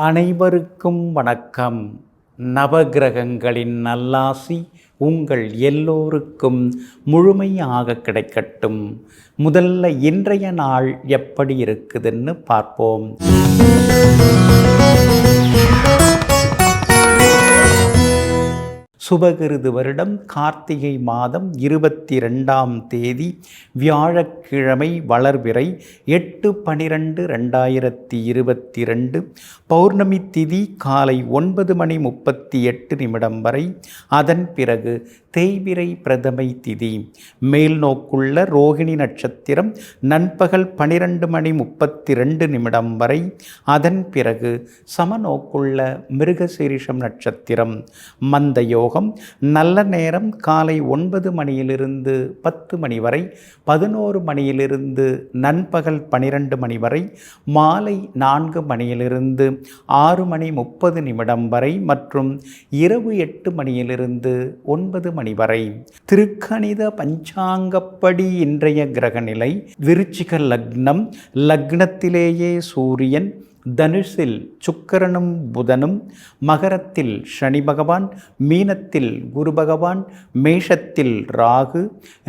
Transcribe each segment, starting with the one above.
அனைவருக்கும் வணக்கம். நவகிரகங்களின் நல்லாசி உங்கள் எல்லோருக்கும் முழுமையாக கிடைக்கட்டும். முதல்ல இன்றைய நாள் எப்படி இருக்குதுன்னு பார்ப்போம். சுபகிருது வருடம் கார்த்திகை மாதம் 22ஆம் தேதி வியாழக்கிழமை வளர்பிறை 8/12/2022 பௌர்ணமி திதி காலை 9:38 வரை. அதன் பிறகு தேய்பிறை பிரதமை திதி. மேல் நோக்குள்ள ரோகிணி நட்சத்திரம் நண்பகல் 12:32 வரை. அதன் பிறகு சமநோக்குள்ள மிருகசீரிஷம் நட்சத்திரம். மந்த யோகம் நல்ல நேரம் காலை 9 மணியிலிருந்து 10 மணி வரை, 11 மணியிலிருந்து நண்பகல் 12 வரை, மாலை 4 மணியிலிருந்து 6:30 வரை மற்றும் இரவு 8 மணியிலிருந்து 9 மணி வரை. திருக்கணித பஞ்சாங்கப்படி இன்றைய கிரகநிலை: விருச்சிக லக்னம், லக்னத்திலேயே சூரியன், தனுசில் சுக்கிரனும் புதனும், மகரத்தில் சனி பகவான், மீனத்தில் குரு பகவான், மேஷத்தில் ராகு,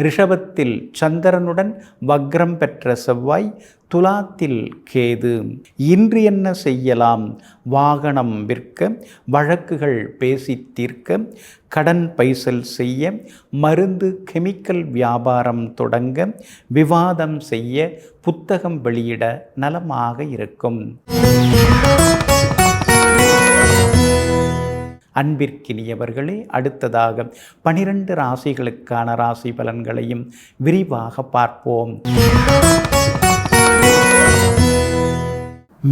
ரிஷபத்தில் சந்திரனுடன் வக்ரம் பெற்ற செவ்வாய், துலாத்தில் கேது. இன்று என்ன செய்யலாம்? வாகனம் விற்க, வழக்குகள் பேசி தீர்க்க, கடன் பைசல் செய்ய, மருந்து கெமிக்கல் வியாபாரம் தொடங்க, விவாதம் செய்ய, புத்தகம் வெளியிட நலமாக இருக்கும். அன்பிற்கினியவர்களே, அடுத்ததாக 12 ராசிகளுக்கான ராசி பலன்களையும் விரிவாக பார்ப்போம்.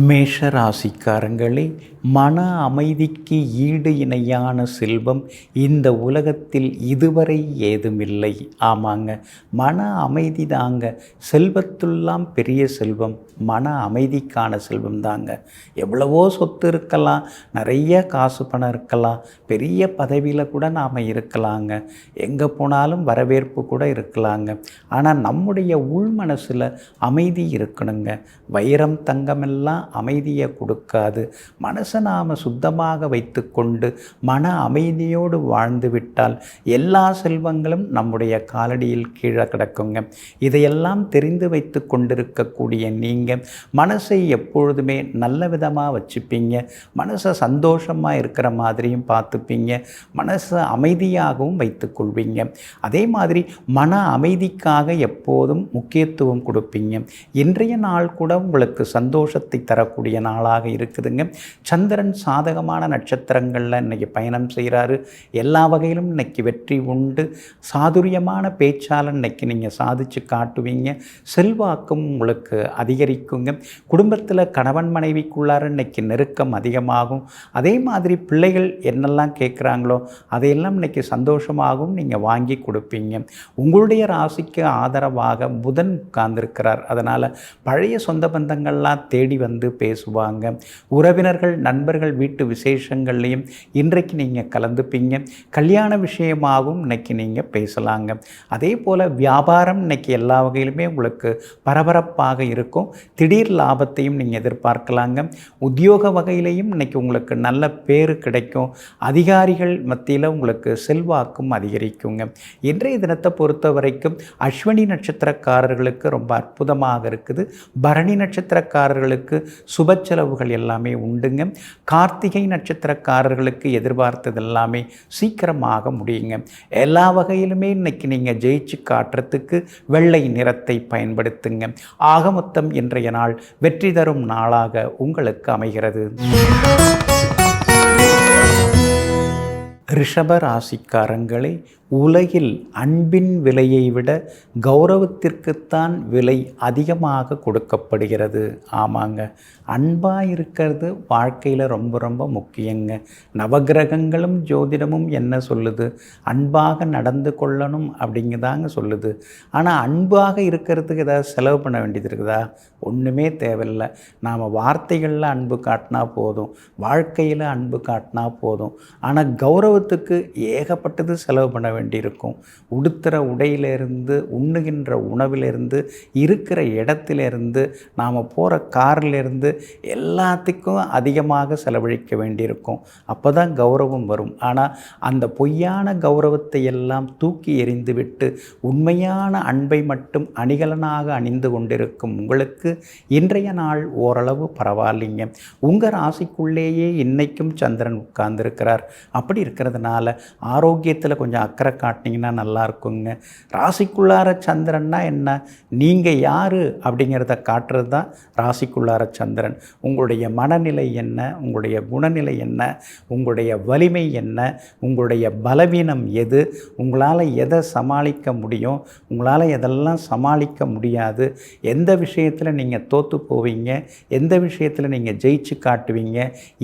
மேஷ ராசிக்காரங்களே, மன அமைதிக்கு ஈடு இணையான செல்வம் இந்த உலகத்தில் இதுவரை ஏதுமில்லை. ஆமாங்க, மன அமைதி தாங்க செல்வத்துலாம் பெரிய செல்வம். மன அமைதிக்கான செல்வம் தாங்க. எவ்வளவோ சொத்து இருக்கலாம், நிறைய காசு பணம் இருக்கலாம், பெரிய பதவியில் கூட நாம் இருக்கலாங்க, எங்கே போனாலும் வரவேற்பு கூட இருக்கலாங்க. ஆனால் நம்முடைய உள் மனசில் அமைதி இருக்கணுங்க. வைரம் தங்கமெல்லாம் அமைதியை கொடுக்காது. மனசை நாம் சுத்தமாக வைத்து கொண்டு மன அமைதியோடு வாழ்ந்து விட்டால் எல்லா செல்வங்களும் நம்முடைய காலடியில் கீழே கிடக்குங்க. இதையெல்லாம் தெரிந்து வைத்து கொண்டிருக்கக்கூடிய நீங்கள் மனசை எப்பொழுதுமே நல்ல விதமாக வச்சுப்பீங்க. மனசை சந்தோஷமாக இருக்கிற மாதிரியும் பார்த்துப்பீங்க. மனசை அமைதியாகவும் வைத்து கொள்வீங்க. அதே மாதிரி மன அமைதிக்காக எப்போதும் முக்கியத்துவம் கொடுப்பீங்க. இன்றைய நாள் கூட உங்களுக்கு சந்தோஷத்தை தரக்கூடிய நாளாக இருக்குதுங்க. சந்திரன் சாதகமான நட்சத்திரங்களில் இன்றைக்கி பயணம் செய்கிறாரு. எல்லா வகையிலும் இன்றைக்கி வெற்றி உண்டு. சாதுரியமான பேச்சால் இன்றைக்கி நீங்கள் சாதித்து காட்டுவீங்க. செல்வாக்கும் உங்களுக்கு அதிகரிக்குங்க. குடும்பத்தில் கணவன் மனைவிக்குள்ளார இன்றைக்கி நெருக்கம் அதிகமாகும். அதே மாதிரி பிள்ளைகள் என்னெல்லாம் கேட்குறாங்களோ அதையெல்லாம் இன்றைக்கி சந்தோஷமாகவும் நீங்கள் வாங்கி கொடுப்பீங்க. உங்களுடைய ராசிக்கு ஆதரவாக புதன் உட்கார்ந்துருக்கிறார். அதனால் பழைய சொந்த பந்தங்கள்லாம் தேடி வந்து பேசுவாங்க. உறவினர்கள் நண்பர்கள் வீட்டு விசேஷங்கள்லையும் இன்றைக்கு நீங்கள் கலந்துப்பீங்க. கல்யாண விஷயமாகவும் இன்றைக்கி நீங்கள் பேசலாங்க. அதே போல் வியாபாரம் இன்றைக்கி எல்லா வகையிலுமே உங்களுக்கு பரபரப்பாக இருக்கும். திடீர் லாபத்தையும் நீங்கள் எதிர்பார்க்கலாங்க. உத்தியோக வகையிலையும் இன்றைக்கி உங்களுக்கு நல்ல பேர் கிடைக்கும். அதிகாரிகள் மத்தியில் உங்களுக்கு செல்வாக்கும் அதிகரிக்குங்க. இன்றைய தினத்தை பொறுத்த வரைக்கும் அஸ்வினி நட்சத்திரக்காரர்களுக்கு ரொம்ப அற்புதமாக இருக்குது. பரணி நட்சத்திரக்காரர்களுக்கு சுப செலவுகள் எல்லாமே உண்டுங்க. கார்த்திகை நட்சத்திரக்காரர்களுக்கு எதிர்பார்த்தது எல்லாமே சீக்கிரமாக முடியுங்க. எல்லா வகையிலுமே இன்னைக்கு நீங்கள் ஜெயிச்சு காட்டுறதுக்கு வெள்ளை நிறத்தை பயன்படுத்துங்க. ஆக மொத்தம் இன்றைய நாள் வெற்றி தரும் நாளாக உங்களுக்கு அமைகிறது. ரிஷப ராசிக்காரங்களே, உலகில் அன்பின் விலையை விட கௌரவத்திற்குத்தான் விலை அதிகமாக கொடுக்கப்படுகிறது. ஆமாங்க, அன்பாக இருக்கிறது வாழ்க்கையில் ரொம்ப ரொம்ப முக்கியங்க. நவகிரகங்களும் ஜோதிடமும் என்ன சொல்லுது? அன்பாக நடந்து கொள்ளணும் அப்படிங்கதாங்க சொல்லுது. ஆனால் அன்பாக இருக்கிறதுக்கு ஏதாவது செலவு பண்ண வேண்டியது இருக்குதா? ஒன்றுமே தேவையில்லை. நாம் வார்த்தைகளில் அன்பு காட்டினா போதும், வாழ்க்கையில் அன்பு காட்டினா போதும். ஆனால் கௌரவத்துக்கு ஏகப்பட்டது செலவு பண்ண வேண்டியிருக்கும். உடுத்துகிற உடையிலிருந்து, உண்ணுகின்ற உணவிலிருந்து, இருக்கிற இடத்திலிருந்து, நாம் போகிற காரிலிருந்து எல்லாத்துக்கும் அதிகமாக செலவழிக்க வேண்டியிருக்கும். அப்போ தான் கௌரவம் வரும். ஆனால் அந்த பொய்யான கௌரவத்தை எல்லாம் தூக்கி எறிந்துவிட்டு உண்மையான அன்பை மட்டும் அணிகலனாக அணிந்து கொண்டிருக்கும் உங்களுக்கு இன்றைய நாள் ஓரளவு பரவாயில்லைங்க. உங்கள் ராசிக்குள்ளேயே இன்னைக்கும் சந்திரன் உட்கார்ந்துருக்கிறார். அப்படி இருக்கிறதுனால ஆரோக்கியத்தில் கொஞ்சம் அக்கறை காட்டினீங்கன்னா நல்லா இருக்குங்க. ராசிக்குள்ளார சந்திரன்னா என்ன, நீங்கள் யார் அப்படிங்கிறத காட்டுறது தான் ராசிக்குள்ளார சந்திரன். உங்களுடைய மனநிலை என்ன, உங்களுடைய குணநிலை என்ன, உங்களுடைய வலிமை என்ன, உங்களுடைய பலவீனம் எது, உங்களால் எதை சமாளிக்க முடியும், உங்களால் எதெல்லாம் சமாளிக்க முடியாது, எந்த விஷயத்தில் நீங்கள் தோற்று போவீங்க, எந்த விஷயத்தில் நீங்கள் ஜெயிச்சு காட்டுவீங்க,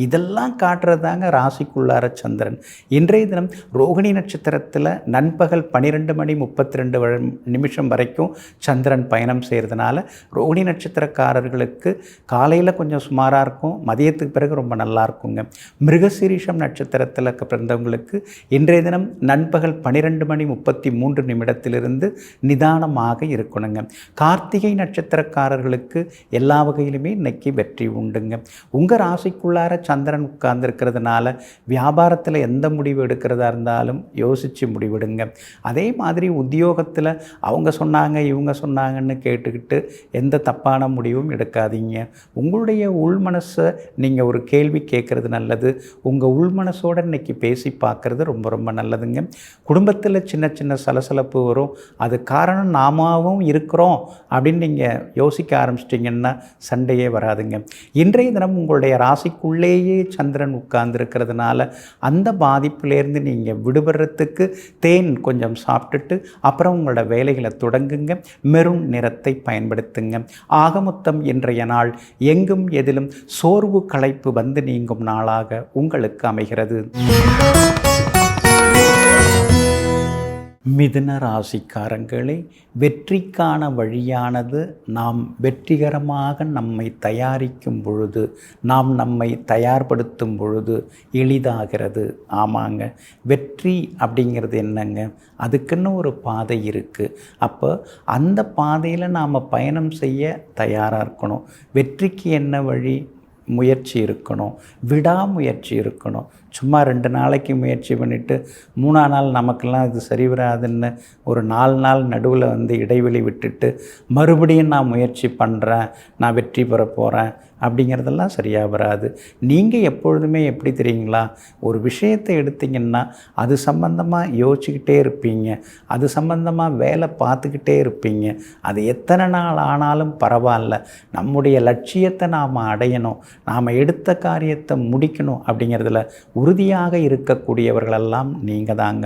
இதெல்லாம் காட்டுறதாங்க ராசிக்குள்ளார சந்திரன். இன்றைய தினம் ரோகிணி நட்சத்திரத்தில் நண்பகல் 12:32 வரைக்கும் சந்திரன் பயணம் செய்கிறதுனால ரோகிணி நட்சத்திரக்காரர்களுக்கு காலையில் கொஞ்சம் சுமாராக இருக்கும், மதியத்துக்கு பிறகு ரொம்ப நல்லா இருக்குங்க. மிருகசீரிஷம் நட்சத்திரத்தில் பிறந்தவங்களுக்கு இன்றைய தினம் நண்பகல் 12:33 நிதானமாக இருக்கணுங்க. கார்த்திகை நட்சத்திரக்காரர்களுக்கு எல்லா வகையிலுமே இன்னைக்கு வெற்றி உண்டுங்க. உங்கள் ராசிக்குள்ளார சந்திரன் உட்கார்ந்துருக்கிறதுனால வியாபாரத்தில் எந்த முடிவு எடுக்கிறதா இருந்தாலும் யோசித்து முடிவெடுங்க. அதே மாதிரி உத்தியோகத்தில் அவங்க சொன்னாங்க இவங்க சொன்னாங்கன்னு கேட்டுக்கிட்டு எந்த தப்பான முடிவும் எடுக்காதீங்க. உங்களுடைய உள்மனசை நீங்கள் ஒரு கேள்வி கேட்குறது நல்லது. உங்கள் உள்மனசோடு இன்னைக்கு பேசி பார்க்குறது ரொம்ப ரொம்ப நல்லதுங்க. குடும்பத்தில் சின்ன சின்ன சலசலப்பு வரும். அது காரணம் நாமாவும் இருக்கிறோம் அப்படின்னு நீங்கள் யோசிக்க ஆரம்பிச்சிட்டிங்கன்னா சண்டையே வராதுங்க. இன்றைய தினம் உங்களுடைய ராசிக்குள்ளேயே சந்திரன் உட்கார்ந்துருக்கிறதுனால அந்த பாதிப்பிலேருந்து நீங்கள் விடுபடுறதுக்கு தேன் கொஞ்சம் சாப்பிட்டுட்டு அப்புறம் உங்களோட வேலைகளை தொடங்குங்க. மெரூன் நிறத்தை பயன்படுத்துங்க. ஆகமொத்தம் இன்றைய நாள் எங்கும் எதிலும் சோர்வு களைப்பு வந்து நீங்கும் நாளாக உங்களுக்கு அமைகிறது. மிதுன ராசிக்காரங்களே, வெற்றிக்கான வழியானது நாம் வெற்றிகரமாக நம்மை தயாரிக்கும் பொழுது, நாம் நம்மை தயார்படுத்தும் பொழுது எளிதாகிறது. ஆமாங்க, வெற்றி அப்படிங்கிறது என்னங்க, அதுக்குன்னு ஒரு பாதை இருக்குது. அப்போ அந்த பாதையில் நாம் பயணம் செய்ய தயாராக இருக்கணும். வெற்றிக்கு என்ன வழி? முயற்சி இருக்கணும், விடாமுயற்சி இருக்கணும். சும்மா 2 நாளைக்கு முயற்சி பண்ணிவிட்டு 3ஆம் நாள் நமக்கெல்லாம் இது சரி வராதுன்னு ஒரு 4 நாள் நடுவில் இடைவெளி விட்டுட்டு மறுபடியும் நான் முயற்சி பண்ணுறேன், நான் வெற்றி பெற போகிறேன் அப்படிங்கிறதெல்லாம் சரியாக வராது. நீங்கள் எப்பொழுதுமே எப்படி தெரியுங்களா, ஒரு விஷயத்தை எடுத்திங்கன்னா அது சம்பந்தமாக யோசிச்சுக்கிட்டே இருப்பீங்க, அது சம்பந்தமாக வேலை பார்த்துக்கிட்டே இருப்பீங்க. அது எத்தனை நாள் ஆனாலும் பரவாயில்ல, நம்முடைய லட்சியத்தை நாம் அடையணும், நாம் எடுத்த காரியத்தை முடிக்கணும் அப்படிங்கிறதுல உறுதியாக இருக்கக்கூடியவர்களெல்லாம் நீங்கள் தாங்க.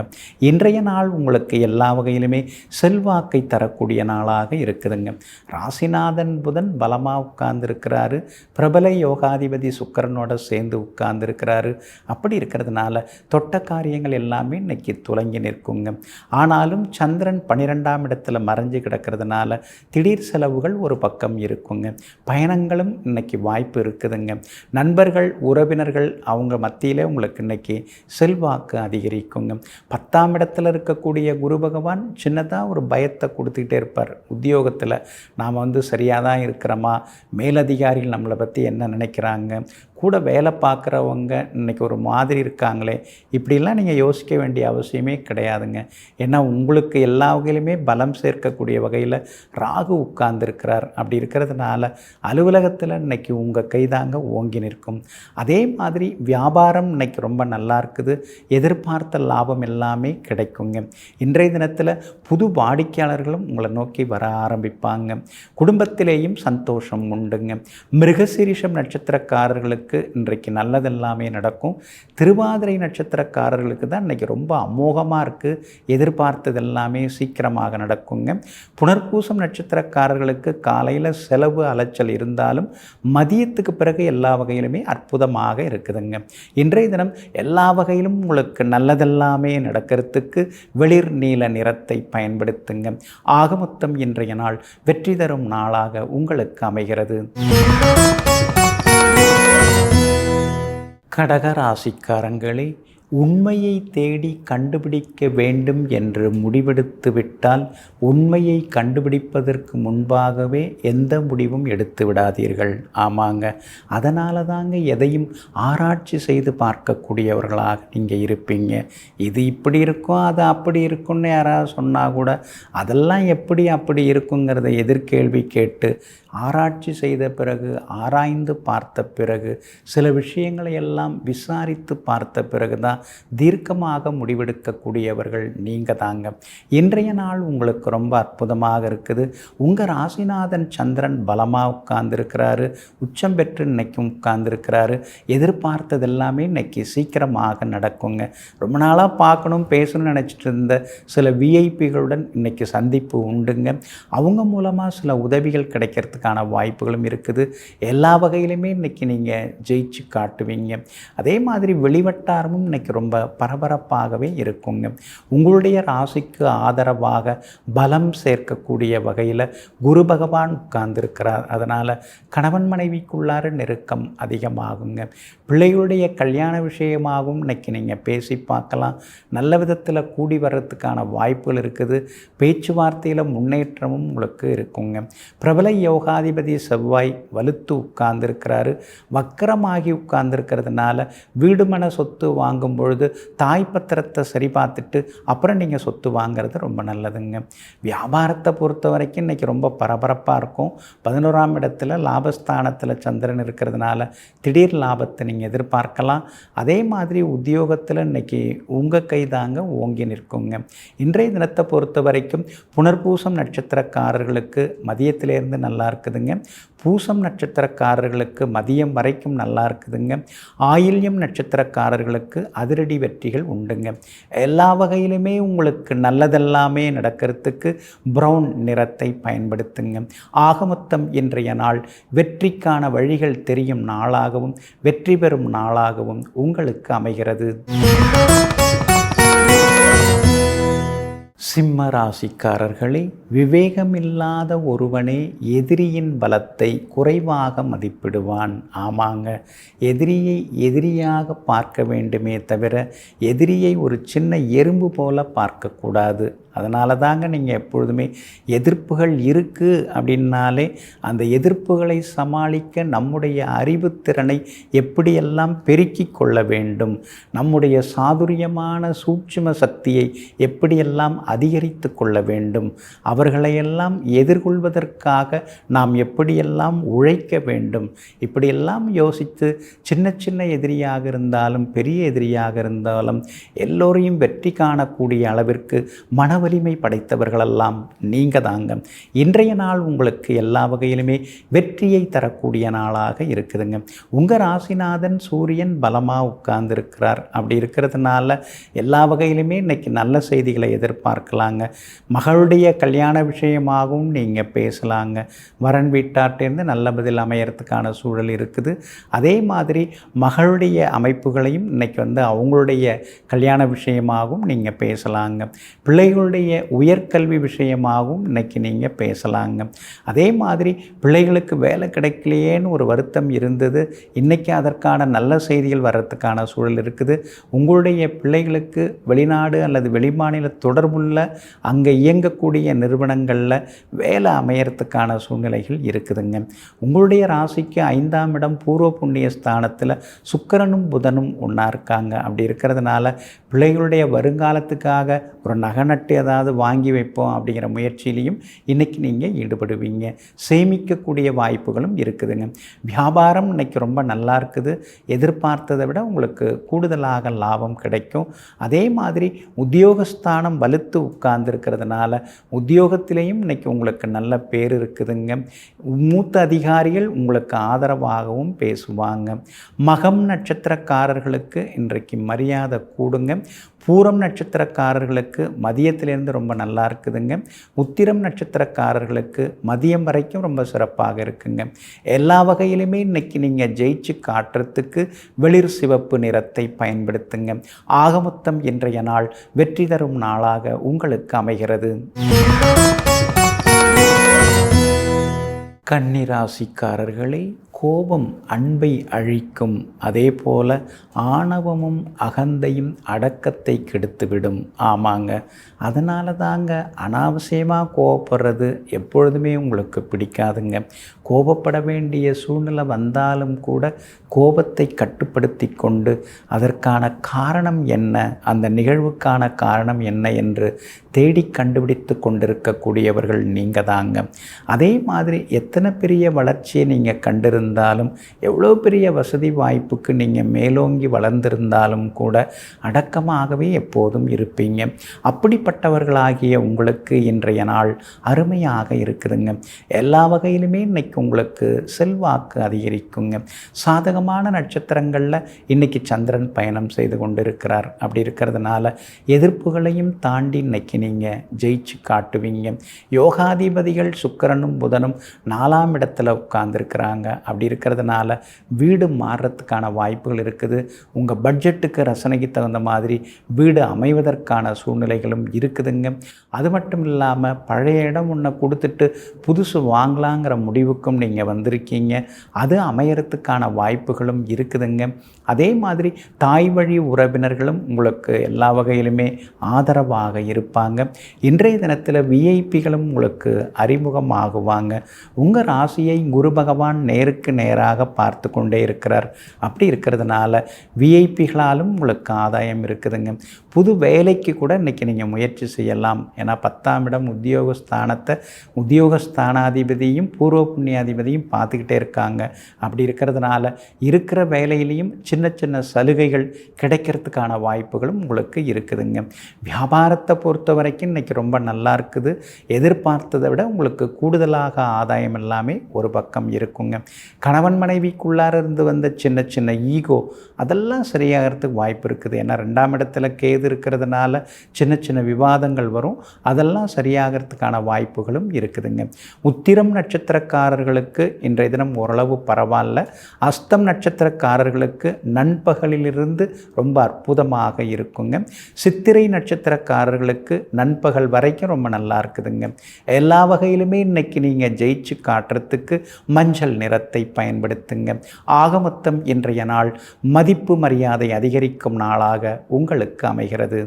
இன்றைய நாள் உங்களுக்கு எல்லா வகையிலுமே செல்வாக்கை தரக்கூடிய நாளாக இருக்குதுங்க. ராசிநாதன் புதன் பலமாக உட்கார்ந்துருக்கிறாரு. பிரபல யோகாதிபதி சுக்கிரனோட சேர்ந்து உட்கார்ந்துருக்கிறாரு. அப்படி இருக்கிறதுனால தொட்ட காரியங்கள் எல்லாமே இன்னைக்கு துலங்கி நிற்குங்க. ஆனாலும் சந்திரன் 12ஆம் இடத்துல மறைஞ்சு கிடக்கிறதுனால திடீர் செலவுகள் ஒரு பக்கம் இருக்குங்க. பயணங்களும் இன்னைக்கு வாய்ப்பு இருக்குதுங்க. நண்பர்கள் உறவினர்கள் அவங்க மத்தியிலே உங்களுக்கு இன்னைக்கு செல்வாக்கு அதிகரிக்குங்க. 10ஆம் இடத்துல இருக்கக்கூடிய குரு பகவான் சின்னதாக ஒரு பயத்தை கொடுத்துக்கிட்டே இருப்பார். உத்தியோகத்தில் நாம் சரியாக தான் இருக்கிறோமா, மேலதிகாரிகள் நம்மளை பற்றி என்ன நினைக்கிறாங்க, கூட வேலை பார்க்குறவங்க இன்றைக்கி ஒரு மாதிரி இருக்காங்களே, இப்படிலாம் நீங்கள் யோசிக்க வேண்டிய அவசியமே கிடையாதுங்க. ஏன்னா உங்களுக்கு எல்லா வகையிலுமே பலம் சேர்க்கக்கூடிய வகையில் ராகு உட்கார்ந்துருக்கிறார். அப்படி இருக்கிறதுனால அலுவலகத்தில் இன்றைக்கி உங்கள் கைதாங்க ஓங்கி நிற்கும். அதே மாதிரி வியாபாரம் இன்றைக்கி ரொம்ப நல்லா இருக்குது. எதிர்பார்த்த லாபம் எல்லாமே கிடைக்குங்க. இன்றைய தினத்தில் புது வாடிக்கையாளர்களும் உங்களை நோக்கி வர ஆரம்பிப்பாங்க. குடும்பத்திலேயும் சந்தோஷம் உண்டுங்க. மிருகசீரிஷம் நட்சத்திரக்காரர்களுக்கு இன்றைக்கு நல்லதெல்லாமே நடக்கும். திருவாதிரை நட்சத்திரக்காரர்களுக்கு தான் இன்றைக்கி ரொம்ப அமோகமாக இருக்குது. எதிர்பார்த்தது எல்லாமே சீக்கிரமாக நடக்குங்க. புனர்பூசம் நட்சத்திரக்காரர்களுக்கு காலையில் செலவு அலைச்சல் இருந்தாலும் மதியத்துக்கு பிறகு எல்லா வகையிலுமே அற்புதமாக இருக்குதுங்க. இன்றைய தினம் எல்லா வகையிலும் உங்களுக்கு நல்லதெல்லாமே நடக்கிறதுக்கு வெளிர் நீல நிறத்தை பயன்படுத்துங்க. ஆகமொத்தம் இன்றைய நாள் வெற்றி தரும் நாளாக உங்களுக்கு அமைகிறது. கடக ராசிக்காரங்களே, உண்மையை தேடி கண்டுபிடிக்க வேண்டும் என்று முடிவெடுத்து விட்டால் உண்மையை கண்டுபிடிப்பதற்கு முன்பாகவே எந்த முடிவும் எடுத்து விடாதீர்கள். ஆமாங்க, அதனால தாங்க எதையும் ஆராய்ச்சி செய்து பார்க்கக்கூடியவர்களாக நீங்கள் இருப்பீங்க. இது இப்படி இருக்கும், அது அப்படி இருக்கும்னு யாராவது சொன்னால் கூட அதெல்லாம் எப்படி அப்படி இருக்குங்கிறத எதிர்கேள்வி கேட்டு ஆராய்ச்சி செய்த பிறகு, ஆராய்ந்து பார்த்த பிறகு, சில விஷயங்களை எல்லாம் விசாரித்து பார்த்த பிறகு தான் தீர்க்கமாக முடிவெடுக்கக்கூடியவர்கள் நீங்கள் தாங்க. இன்றைய நாள் உங்களுக்கு ரொம்ப அற்புதமாக இருக்குது. உங்கள் ராசிநாதன் சந்திரன் பலமாக உட்கார்ந்துருக்கிறாரு, உச்சம் பெற்று இன்னைக்கும் உட்கார்ந்துருக்கிறாரு. எதிர்பார்த்தது எல்லாமே இன்னைக்கு சீக்கிரமாக நடக்குங்க. ரொம்ப நாளாக பார்க்கணும் பேசணும்னு நினச்சிட்டு இருந்த சில விஐபிகளுடன் இன்னைக்கு சந்திப்பு உண்டுங்க. அவங்க மூலமாக சில உதவிகள் கிடைக்கிறதுக்கான வாய்ப்புகளும் இருக்குது. எல்லா வகையிலுமே இன்றைக்கி நீங்கள் ஜெயிச்சு காட்டுவீங்க. அதே மாதிரி வெளிவட்டாரமும் இன்றைக்கி ரொம்ப பரபரப்பாகவே இருக்குங்க. உங்களுடைய ராசிக்கு ஆதரவாக பலம் சேர்க்கக்கூடிய வகையில் குரு பகவான் உட்கார்ந்துருக்கிறார். அதனால் கணவன் மனைவிக்குள்ளார நெருக்கம் அதிகமாகுங்க. பிள்ளைகளுடைய கல்யாண விஷயமாகவும் இன்றைக்கி நீங்கள் பேசி பார்க்கலாம். நல்ல விதத்தில் கூடி வர்றதுக்கான வாய்ப்புகள் இருக்குது. பேச்சுவார்த்தையில் முன்னேற்றமும் உங்களுக்கு இருக்குங்க. பிரபல யோகாதிபதி செவ்வாய் வலுத்து உட்கார்ந்துருக்கிறாரு. வக்கரமாகி உட்கார்ந்துருக்கிறதுனால வீடு மன சொத்து வாங்கும் பொழுது தாய் பத்திரத்தை சரி பார்த்துட்டு அப்புறம் நீங்கள் சொத்து வாங்கிறது ரொம்ப நல்லதுங்க. வியாபாரத்தை பொறுத்த வரைக்கும் இன்றைக்கி ரொம்ப பரபரப்பாக இருக்கும். 11ஆம் இடத்துல லாபஸ்தானத்தில் சந்திரன் இருக்கிறதுனால திடீர் லாபத்தை நீங்கள் எதிர்பார்க்கலாம். அதே மாதிரி உத்தியோகத்தில் இன்றைக்கி உங்கள் கைதாங்க ஓங்கி நிற்குங்க. இன்றைய தினத்தை பொறுத்த வரைக்கும் புனர்பூசம் நட்சத்திரக்காரர்களுக்கு மதியத்திலேருந்து நல்லா இருக்குதுங்க. பூசம் நட்சத்திரக்காரர்களுக்கு மதியம் வரைக்கும் நல்லா இருக்குதுங்க. ஆயில்யம் நட்சத்திரக்காரர்களுக்கு அதிரடி வெற்றிகள் உண்டுங்க. எல்லா வகையிலுமே உங்களுக்கு நல்லதெல்லாமே நடக்கிறதுக்கு ப்ரௌன் நிறத்தை பயன்படுத்துங்க. ஆகமொத்தம் இன்றைய நாள் வெற்றிக்கான வழிகள் தெரியும் நாளாகவும் வெற்றி பெறும் நாளாகவும் உங்களுக்கு அமைகிறது. சிம்ம ராசிக்காரர்களே, விவேகமில்லாத ஒருவனே எதிரியின் பலத்தை குறைவாக மதிப்பிடுவான். ஆமாங்க, எதிரியை எதிரியாக பார்க்க வேண்டுமே தவிர எதிரியை ஒரு சின்ன எறும்பு போல பார்க்கக்கூடாது. அதனால தாங்க நீங்கள் எப்பொழுதுமே எதிர்ப்புகள் இருக்குது அப்படின்னாலே அந்த எதிர்ப்புகளை சமாளிக்க நம்முடைய அறிவுத்திறனை எப்படியெல்லாம் பெருக்கி கொள்ள வேண்டும், நம்முடைய சாதுரியமான சூட்சும சக்தியை எப்படியெல்லாம் அதிகரித்து கொள்ள வேண்டும், அவர்களையெல்லாம் எதிர்கொள்வதற்காக நாம் எப்படியெல்லாம் உழைக்க வேண்டும், இப்படியெல்லாம் யோசித்து சின்ன சின்ன எதிரியாக இருந்தாலும் பெரிய எதிரியாக இருந்தாலும் எல்லோரையும் வெற்றி காணக்கூடிய அளவிற்கு மன வலிமை படைத்தவர்களெல்லாம் நீங்கள் தாங்க. இன்றைய நாள் உங்களுக்கு எல்லா வகையிலுமே வெற்றியை தரக்கூடிய நாளாக இருக்குதுங்க. உங்கள் ராசிநாதன் சூரியன் பலமாக உட்கார்ந்துருக்கிறார். அப்படி இருக்கிறதுனால எல்லா வகையிலுமே இன்றைக்கி நல்ல செய்திகளை எதிர்பார்க்கலாங்க. மகளுடைய கல்யாண விஷயமாகவும் நீங்கள் பேசலாங்க. வரன் வீட்டார்ட்டேருந்து நல்ல பதில் அமையறதுக்கான சூழல் இருக்குது. அதே மாதிரி மகளுடைய அமைப்புகளையும் இன்றைக்கி அவங்களுடைய கல்யாண விஷயமாகவும் நீங்கள் பேசலாங்க. பிள்ளைகளுடைய உயர்கல்வி விஷயமாகவும் இன்றைக்கி நீங்கள் பேசலாங்க. அதே மாதிரி பிள்ளைகளுக்கு வேலை கிடைக்கலையேன்னு ஒரு வருத்தம் இருந்தது, இன்றைக்கி அதற்கான நல்ல செய்திகள் வர்றதுக்கான சூழல் இருக்குது. உங்களுடைய பிள்ளைகளுக்கு வெளிநாடு அல்லது வெளிமாநில தொடர்புள்ள அங்கே இயங்கக்கூடிய நிறுவனங்களில் வேலை அமையறதுக்கான சூழ்நிலைகள் இருக்குதுங்க. உங்களுடைய ராசிக்கு 5ஆம் இடம் பூர்வ புண்ணிய ஸ்தானத்தில் சுக்கிரனும் புதனும் ஒன்றா இருக்காங்க. அப்படி இருக்கிறதுனால பிள்ளைகளுடைய வருங்காலத்துக்காக ஒரு நகை நட்டு ஏதாவது வாங்கி வைப்போம் அப்படிங்கிற முயற்சியிலையும் இன்றைக்கி நீங்கள் ஈடுபடுவீங்க. சேமிக்கக்கூடிய வாய்ப்புகளும் இருக்குதுங்க. வியாபாரம் இன்றைக்கி ரொம்ப நல்லா இருக்குது. எதிர்பார்த்ததை விட உங்களுக்கு கூடுதலாக லாபம் கிடைக்கும். அதே மாதிரி உத்தியோகஸ்தானம் வலுத்து உட்கார்ந்துருக்கிறதுனால உத்தியோகத்திலையும் இன்றைக்கி உங்களுக்கு நல்ல பேர் இருக்குதுங்க. மூத்த அதிகாரிகள் உங்களுக்கு ஆதரவாகவும் பேசுவாங்க. மகம் நட்சத்திரக்காரர்களுக்கு இன்றைக்கு மரியாதை கூடுங்க. பூரம் நட்சத்திரக்காரர்களுக்கு மதியத்திலேருந்து ரொம்ப நல்லா இருக்குதுங்க. உத்திரம் நட்சத்திரக்காரர்களுக்கு மதியம் வரைக்கும் ரொம்ப சிறப்பாக இருக்குங்க. எல்லா வகையிலுமே இன்றைக்கி நீங்கள் ஜெயிச்சு காட்டுறதுக்கு வெளிர் சிவப்பு நிறத்தை பயன்படுத்துங்க. ஆகமொத்தம் இன்றைய நாள் வெற்றி தரும் நாளாக உங்களுக்கு அமைகிறது. கன்னிராசிக்காரர்களே, கோபம் அன்பை அழிக்கும். அதே போல ஆணவமும் அகந்தையும் அடக்கத்தை கெடுத்துவிடும். ஆமாங்க, அதனால தாங்க அனாவசியமாக கோபப்படுறது எப்பொழுதுமே உங்களுக்கு பிடிக்காதுங்க. கோபப்பட வேண்டிய சூழ்நிலை வந்தாலும் கூட கோபத்தை கட்டுப்படுத்தி கொண்டு அதற்கான காரணம் என்ன, அந்த நிகழ்வுக்கான காரணம் என்ன என்று தேடி கண்டுபிடித்து கொண்டிருக்கக்கூடியவர்கள் நீங்கள் தாங்க. அதே மாதிரி எத்தனை பெரிய வளர்ச்சியை நீங்கள் கண்டிருந்தாலும், எவ்வளோ பெரிய வசதி வாய்ப்புக்கு நீங்கள் மேலோங்கி வளர்ந்திருந்தாலும் கூட அடக்கமாகவே எப்போதும் இருப்பீங்க. அப்படிப்பட்டவர்களாகிய உங்களுக்கு இன்றைய நாள் அருமையாக இருக்குதுங்க. எல்லா வகையிலுமே இன்றைக்கி உங்களுக்கு செல்வாக்கு அதிகரிக்குங்க. சாதகமான நட்சத்திரங்களில் இன்றைக்கி சந்திரன் பயணம் செய்து கொண்டு இருக்கிறார். அப்படி இருக்கிறதுனால எதிர்ப்புகளையும் தாண்டி இன்றைக்கி நீங்கள் ஜெயிச்சு காட்டுவீங்க. யோகாதிபதிகள் சுக்கிரனும் புதனும் 4ஆம் இடத்துல உட்கார்ந்துருக்கிறாங்க. அப்படி இருக்கிறதுனால வீடு மாறுறதுக்கான வாய்ப்புகள் இருக்குது. உங்கள் பட்ஜெட்டுக்கு ரசனைக்கு தகுந்த மாதிரி வீடு அமைவதற்கான சூழ்நிலைகளும் இருக்குதுங்க. அது மட்டும் இல்லாமல் பழைய இடம் ஒன்று கொடுத்துட்டு புதுசு வாங்கலாங்கிற முடிவுக்கும் நீங்கள் வந்திருக்கீங்க. அது அமையறதுக்கான வாய்ப்புகளும் இருக்குதுங்க. அதே மாதிரி தாய் வழி உறவினர்களும் உங்களுக்கு எல்லா வகையிலுமே ஆதரவாக இருப்பாங்க. இன்றைய தினத்தில் விஐபிகளும் உங்களுக்கு அறிமுகமாகுவாங்க. உங்கள் ராசியை குரு பகவான் நேருக்கு நேராக பார்த்து கொண்டே இருக்கிறார். அப்படி இருக்கிறதுனால விஐபிகளாலும் உங்களுக்கு ஆதாயம் இருக்குதுங்க. புது வேலைக்கு கூட இன்றைக்கி நீங்கள் முயற்சி செய்யலாம். ஏன்னா 10ஆம் இடம் உத்தியோகஸ்தானத்தை உத்தியோகஸ்தானாதிபதியும் பூர்வ புண்ணியாதிபதியும் பார்த்துக்கிட்டே இருக்காங்க. அப்படி இருக்கிறதுனால இருக்கிற வேலையிலையும் சின்ன சின்ன சலுகைகள் கிடைக்கிறதுக்கான வாய்ப்புகளும் உங்களுக்கு இருக்குதுங்க. வியாபாரத்தை பொறுத்த வரைக்கும் இன்றைக்கி ரொம்ப நல்லா இருக்குது. எதிர்பார்த்ததை விட உங்களுக்கு கூடுதலாக ஆதாயம் எல்லாமே ஒரு பக்கம் இருக்குங்க. கணவன் மனைவிக்குள்ளார இருந்து வந்த சின்ன சின்ன ஈகோ அதெல்லாம் சரியாகிறதுக்கு வாய்ப்பு இருக்குது. ஏன்னா 2ஆம் இடத்துல கேது இருக்கிறதுனால சின்ன சின்ன விவாதங்கள் வரும். அதெல்லாம் சரியாகிறதுக்கான வாய்ப்புகளும் இருக்குதுங்க. உத்திரம் நட்சத்திரக்காரர்களுக்கு இன்றைய தினம் ஓரளவு பரவாயில்ல. அஸ்தம் நட்சத்திரக்காரர்களுக்கு நண்பகலிலிருந்து ரொம்ப அற்புதமாக இருக்குங்க. சித்திரை நட்சத்திரக்காரர்களுக்கு நண்பகல் வரைக்கும் ரொம்ப நல்லா இருக்குதுங்க. எல்லா வகையிலுமே இன்னைக்கு நீங்கள் ஜெயிச்சு காட்டுறதுக்கு மஞ்சள் நிறத்தை பயன்படுத்துங்க. ஆகமொத்தம் இன்றைய நாள் மதிப்பு மரியாதை அதிகரிக்கும் நாளாக உங்களுக்கு அமைகிறது.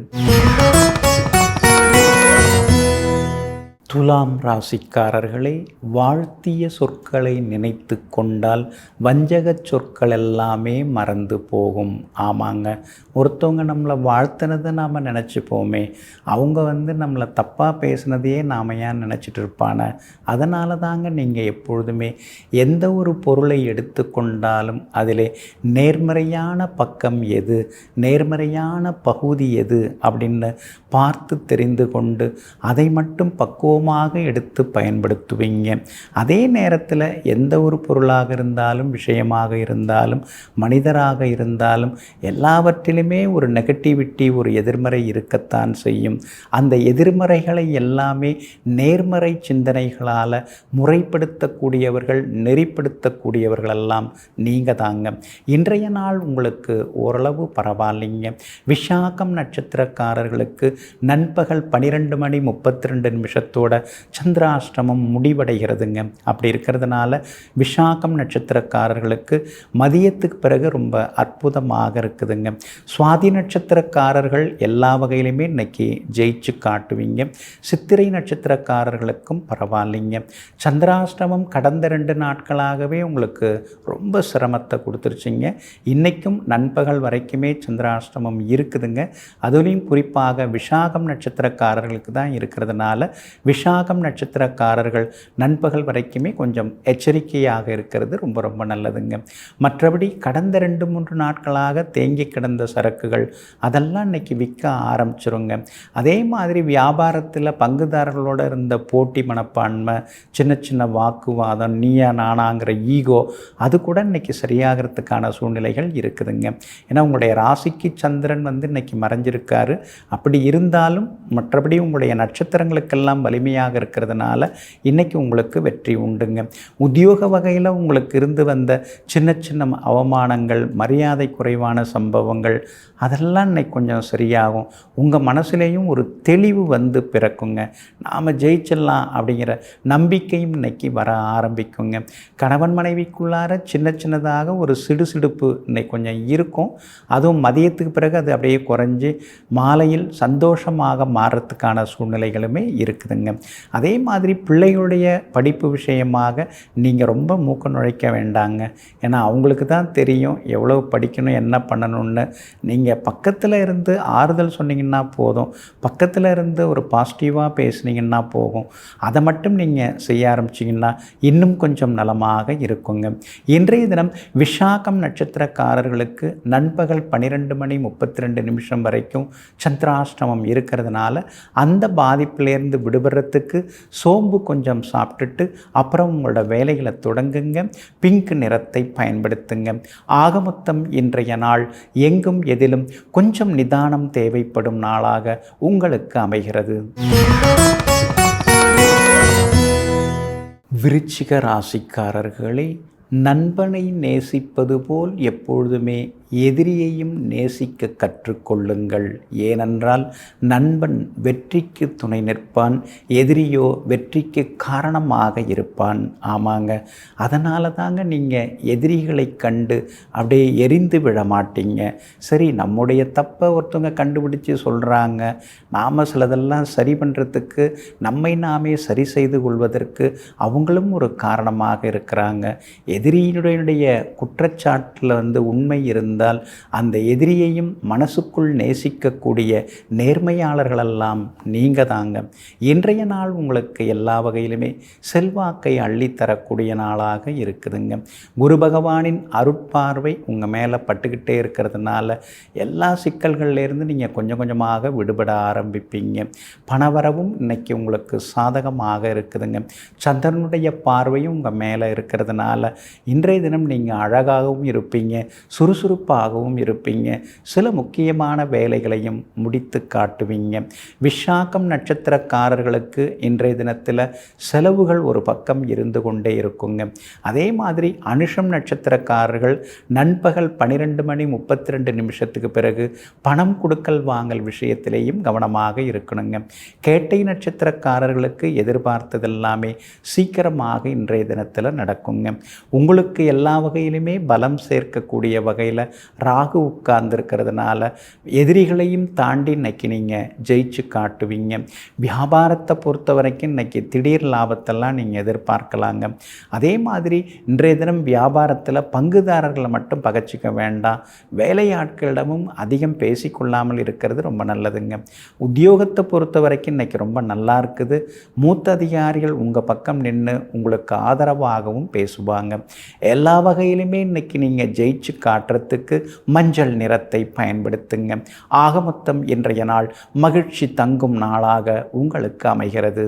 துலாம் ராசிக்காரர்களே, வாழ்த்திய சொற்களை நினைத்து கொண்டால் வஞ்சக சொற்கள் எல்லாமே மறந்து போகும். ஆமாங்க, ஒருத்தவங்க நம்மளை வாழ்த்தினதை நாம் நினச்சிப்போமே, அவங்க நம்மளை தப்பாக பேசுனதையே நாம் ஏன் நினச்சிட்டு இருப்பானே. அதனால தாங்க நீங்கள் எப்பொழுதுமே எந்த ஒரு பொருளை எடுத்துக்கொண்டாலும் அதிலே நேர்மறையான பக்கம் எது, நேர்மறையான பகுதி எது அப்படின்னு பார்த்து தெரிந்து கொண்டு அதை மட்டும் பக்குவமாக எடுத்து பயன்படுத்துவீங்க. அதே நேரத்தில் எந்த ஒரு பொருளாக இருந்தாலும், விஷயமாக இருந்தாலும், மனிதராக இருந்தாலும் எல்லாவற்றிலுமே ஒரு நெகட்டிவிட்டி, ஒரு எதிர்மறை இருக்கத்தான் செய்யும். அந்த எதிர்மறைகளை எல்லாமே நேர்மறை சிந்தனைகளால் முறைப்படுத்தக்கூடியவர்கள், நெறிப்படுத்தக்கூடியவர்களெல்லாம் நீங்கள் தாங்க. இன்றைய நாள் உங்களுக்கு ஓரளவு பரவாயில்லைங்க. விசாகம் நட்சத்திரக்காரர்களுக்கு நண்பகல் 12:32 சந்திராஷ்டமம் முடிவடைகிறதுங்க. அப்படி இருக்கிறதுனால விசாகம் நட்சத்திரக்காரர்களுக்கு மதியத்துக்கு பிறகு ரொம்ப அற்புதமாக இருக்குதுங்க. சுவாதி நட்சத்திரக்காரர்கள் எல்லா வகையிலுமே இன்னைக்கு ஜெயிச்சு காட்டுவீங்க. சித்திரை நட்சத்திரக்காரர்களுக்கும் பரவாயில்லைங்க. சந்திராஷ்டமம் கடந்த 2 நாட்களாகவே உங்களுக்கு ரொம்ப சிரமத்தை கொடுத்துருச்சிங்க. இன்றைக்கும் நண்பகல் வரைக்குமே சந்திராஷ்டமம் இருக்குதுங்க. அதுலேயும் குறிப்பாக விசாகம் நட்சத்திரக்காரர்களுக்கு தான் இருக்கிறதுனால விசாகம் நட்சத்திரக்காரர்கள் நண்பகல் வரைக்குமே கொஞ்சம் எச்சரிக்கையாக இருக்கிறது ரொம்ப ரொம்ப நல்லதுங்க. மற்றபடி கடந்த 2-3 நாட்களாக தேங்கி கிடந்த சரக்குகள் அதெல்லாம் இன்னைக்கு விற்க ஆரம்பிச்சிருங்க. அதே மாதிரி வியாபாரத்தில் பங்குதாரர்களோடு இருந்த போட்டி மனப்பான்மை, சின்ன சின்ன வாக்குவாதம், நீயா நானாங்கிற ஈகோ அது கூட இன்னைக்கு சரியாகிறதுக்கான சூழ்நிலைகள் இருக்குதுங்க. ஏன்னா உங்களுடைய ராசிக்கு சந்திரன் இன்னைக்கு மறைஞ்சிருக்காரு. அப்படி இருந்தாலும் மற்றபடி உங்களுடைய நட்சத்திரங்களுக்கெல்லாம் வலிமை வலிமையாக இருக்கிறதுனால இன்றைக்கி உங்களுக்கு வெற்றி உண்டுங்க. உத்தியோக வகையில் உங்களுக்கு இருந்து வந்த சின்ன சின்ன அவமானங்கள், மரியாதை குறைவான சம்பவங்கள் அதெல்லாம் இன்றைக்கி கொஞ்சம் சரியாகும். உங்கள் மனசுலேயும் ஒரு தெளிவு வந்து பிறக்குங்க. நாம் ஜெயிச்சிடலாம் அப்படிங்கிற நம்பிக்கையும் இன்றைக்கி வர ஆரம்பிக்குங்க. கணவன் மனைவிக்குள்ளார சின்ன சின்னதாக ஒரு சிடுசிடுப்பு இன்னைக்கு கொஞ்சம் இருக்கும். அதுவும் மதியத்துக்கு பிறகு அது அப்படியே குறைஞ்சி மாலையில் சந்தோஷமாக மாறுறதுக்கான சூழ்நிலைகளுமே இருக்குதுங்க. அதே மாதிரி பிள்ளைகளுடைய படிப்பு விஷயமாக நீங்கள் ரொம்ப மூக்க நுழைக்க வேண்டாங்க. ஏன்னா அவங்களுக்கு தான் தெரியும் எவ்வளோ படிக்கணும், என்ன பண்ணணும்னு. நீங்கள் பக்கத்தில் இருந்து ஆறுதல் சொன்னீங்கன்னா போதும், பக்கத்தில் இருந்து ஒரு பாசிட்டிவாக பேசுனீங்கன்னா போகும். அதை மட்டும் நீங்கள் செய்ய ஆரம்பிச்சிங்கன்னா இன்னும் கொஞ்சம் நலமாக இருக்குங்க. இன்றைய தினம் விஷாகம் நட்சத்திரக்காரர்களுக்கு நண்பகல் 12:32 வரைக்கும் சந்திராஷ்டமம் இருக்கிறதுனால அந்த பாதிப்பிலேருந்து விடுபடுறதுக்கு சோம்பு கொஞ்சம் சாப்பிட்டுட்டு அப்புறம் உங்களோட வேலைகளை தொடங்குங்க. பிங்க் நிறத்தை பயன்படுத்துங்க. ஆக மொத்தம் இன்றைய நாள் எங்கும் எதிலும் கொஞ்சம் நிதானம் தேவைப்படும் நாளாக உங்களுக்கு அமைகிறது. விருச்சிக ராசிக்காரர்களே, நண்பனை நேசிப்பது போல் எப்பொழுதுமே எதிரியையும் நேசிக்க கற்றுக்கொள்ளுங்கள். ஏனென்றால் நண்பன் வெற்றிக்கு துணை நிற்பான், எதிரியோ வெற்றிக்கு காரணமாக இருப்பான். ஆமாங்க, அதனால தாங்க நீங்கள் எதிரிகளை கண்டு அப்படியே எரிந்து விழ மாட்டீங்க. சரி, நம்முடைய தப்பை ஒருத்தவங்க கண்டுபிடிச்சி சொல்கிறாங்க, நாம் சிலதெல்லாம் சரி பண்ணுறதுக்கு, நம்மை நாமே சரி செய்து கொள்வதற்கு அவங்களும் ஒரு காரணமாக இருக்கிறாங்க. எதிரியினுடைய குற்றச்சாட்டில் உண்மை இருந்தால் அந்த எதிரியையும் மனசுக்குள் நேசிக்கக்கூடிய நேர்மையாளர்களெல்லாம் நீங்கள் தாங்க. இன்றைய நாள் உங்களுக்கு எல்லா வகையிலுமே செல்வாக்கை அள்ளித்தரக்கூடிய நாளாக இருக்குதுங்க. குரு பகவானின் அருட்பார்வை உங்கள் மேலே பட்டுக்கிட்டே இருக்கிறதுனால எல்லா சிக்கல்கள்லேருந்து நீங்கள் கொஞ்சம் கொஞ்சமாக விடுபட ஆரம்பிப்பீங்க. பணவரவும் இன்னைக்கு உங்களுக்கு சாதகமாக இருக்குதுங்க. சந்திரனுடைய பார்வையும் உங்கள் மேலே இருக்கிறதுனால இன்றைய தினம் நீங்கள் அழகாகவும் இருப்பீங்க, சுறுசுறுப்பாகவும் இருப்பீங்க. சில முக்கியமான வேலைகளையும் முடித்து காட்டுவீங்க. விஷாகம் நட்சத்திரக்காரர்களுக்கு இன்றைய தினத்தில் செலவுகள் ஒரு பக்கம் இருந்து கொண்டே இருக்குங்க. அதே மாதிரி அனுஷம் நட்சத்திரக்காரர்கள் நண்பகல் 12:32 பிறகு பணம் கொடுக்கல் வாங்கல் விஷயத்திலேயும் கவனமாக இருக்கணுங்க. கேட்டை நட்சத்திரக்காரர்களுக்கு எதிர்பார்த்ததெல்லாமே சீக்கிரமாக இன்றைய தினத்தில் நடக்குங்க. உங்களுக்கு எல்லா வகையிலுமே பலம் சேர்க்கக்கூடிய வகையில் ராகு உட்கார்ந்துருக்கிறதுனால எதிரிகளையும் தாண்டி இன்னைக்கு நீங்கள் ஜெயிச்சு காட்டுவீங்க. வியாபாரத்தை பொறுத்த வரைக்கும் இன்னைக்கு திடீர் லாபத்தெல்லாம் நீங்கள் எதிர்பார்க்கலாங்க. அதே மாதிரி இன்றைய தினம் வியாபாரத்தில் பங்குதாரர்களை மட்டும் பகைச்சிக்க வேண்டாம். வேலையாட்களிடமும் அதிகம் பேசிக்கொள்ளாமல் இருக்கிறது ரொம்ப நல்லதுங்க. உத்தியோகத்தை பொறுத்த வரைக்கும் இன்னைக்கு ரொம்ப நல்லா இருக்குது. மூத்த அதிகாரிகள் உங்கள் பக்கம் நின்று உங்களுக்கு ஆதரவாகவும் பேசுவாங்க. எல்லா வகையிலுமே இன்னைக்கு நீங்கள் ஜெயிச்சு காட்டுறதுக்கு மஞ்சள் நிறத்தை பயன்படுத்துங்க. ஆக மொத்தம் இன்றைய நாள் மகிழ்ச்சி தங்கும் நாளாக உங்களுக்கு அமைகிறது.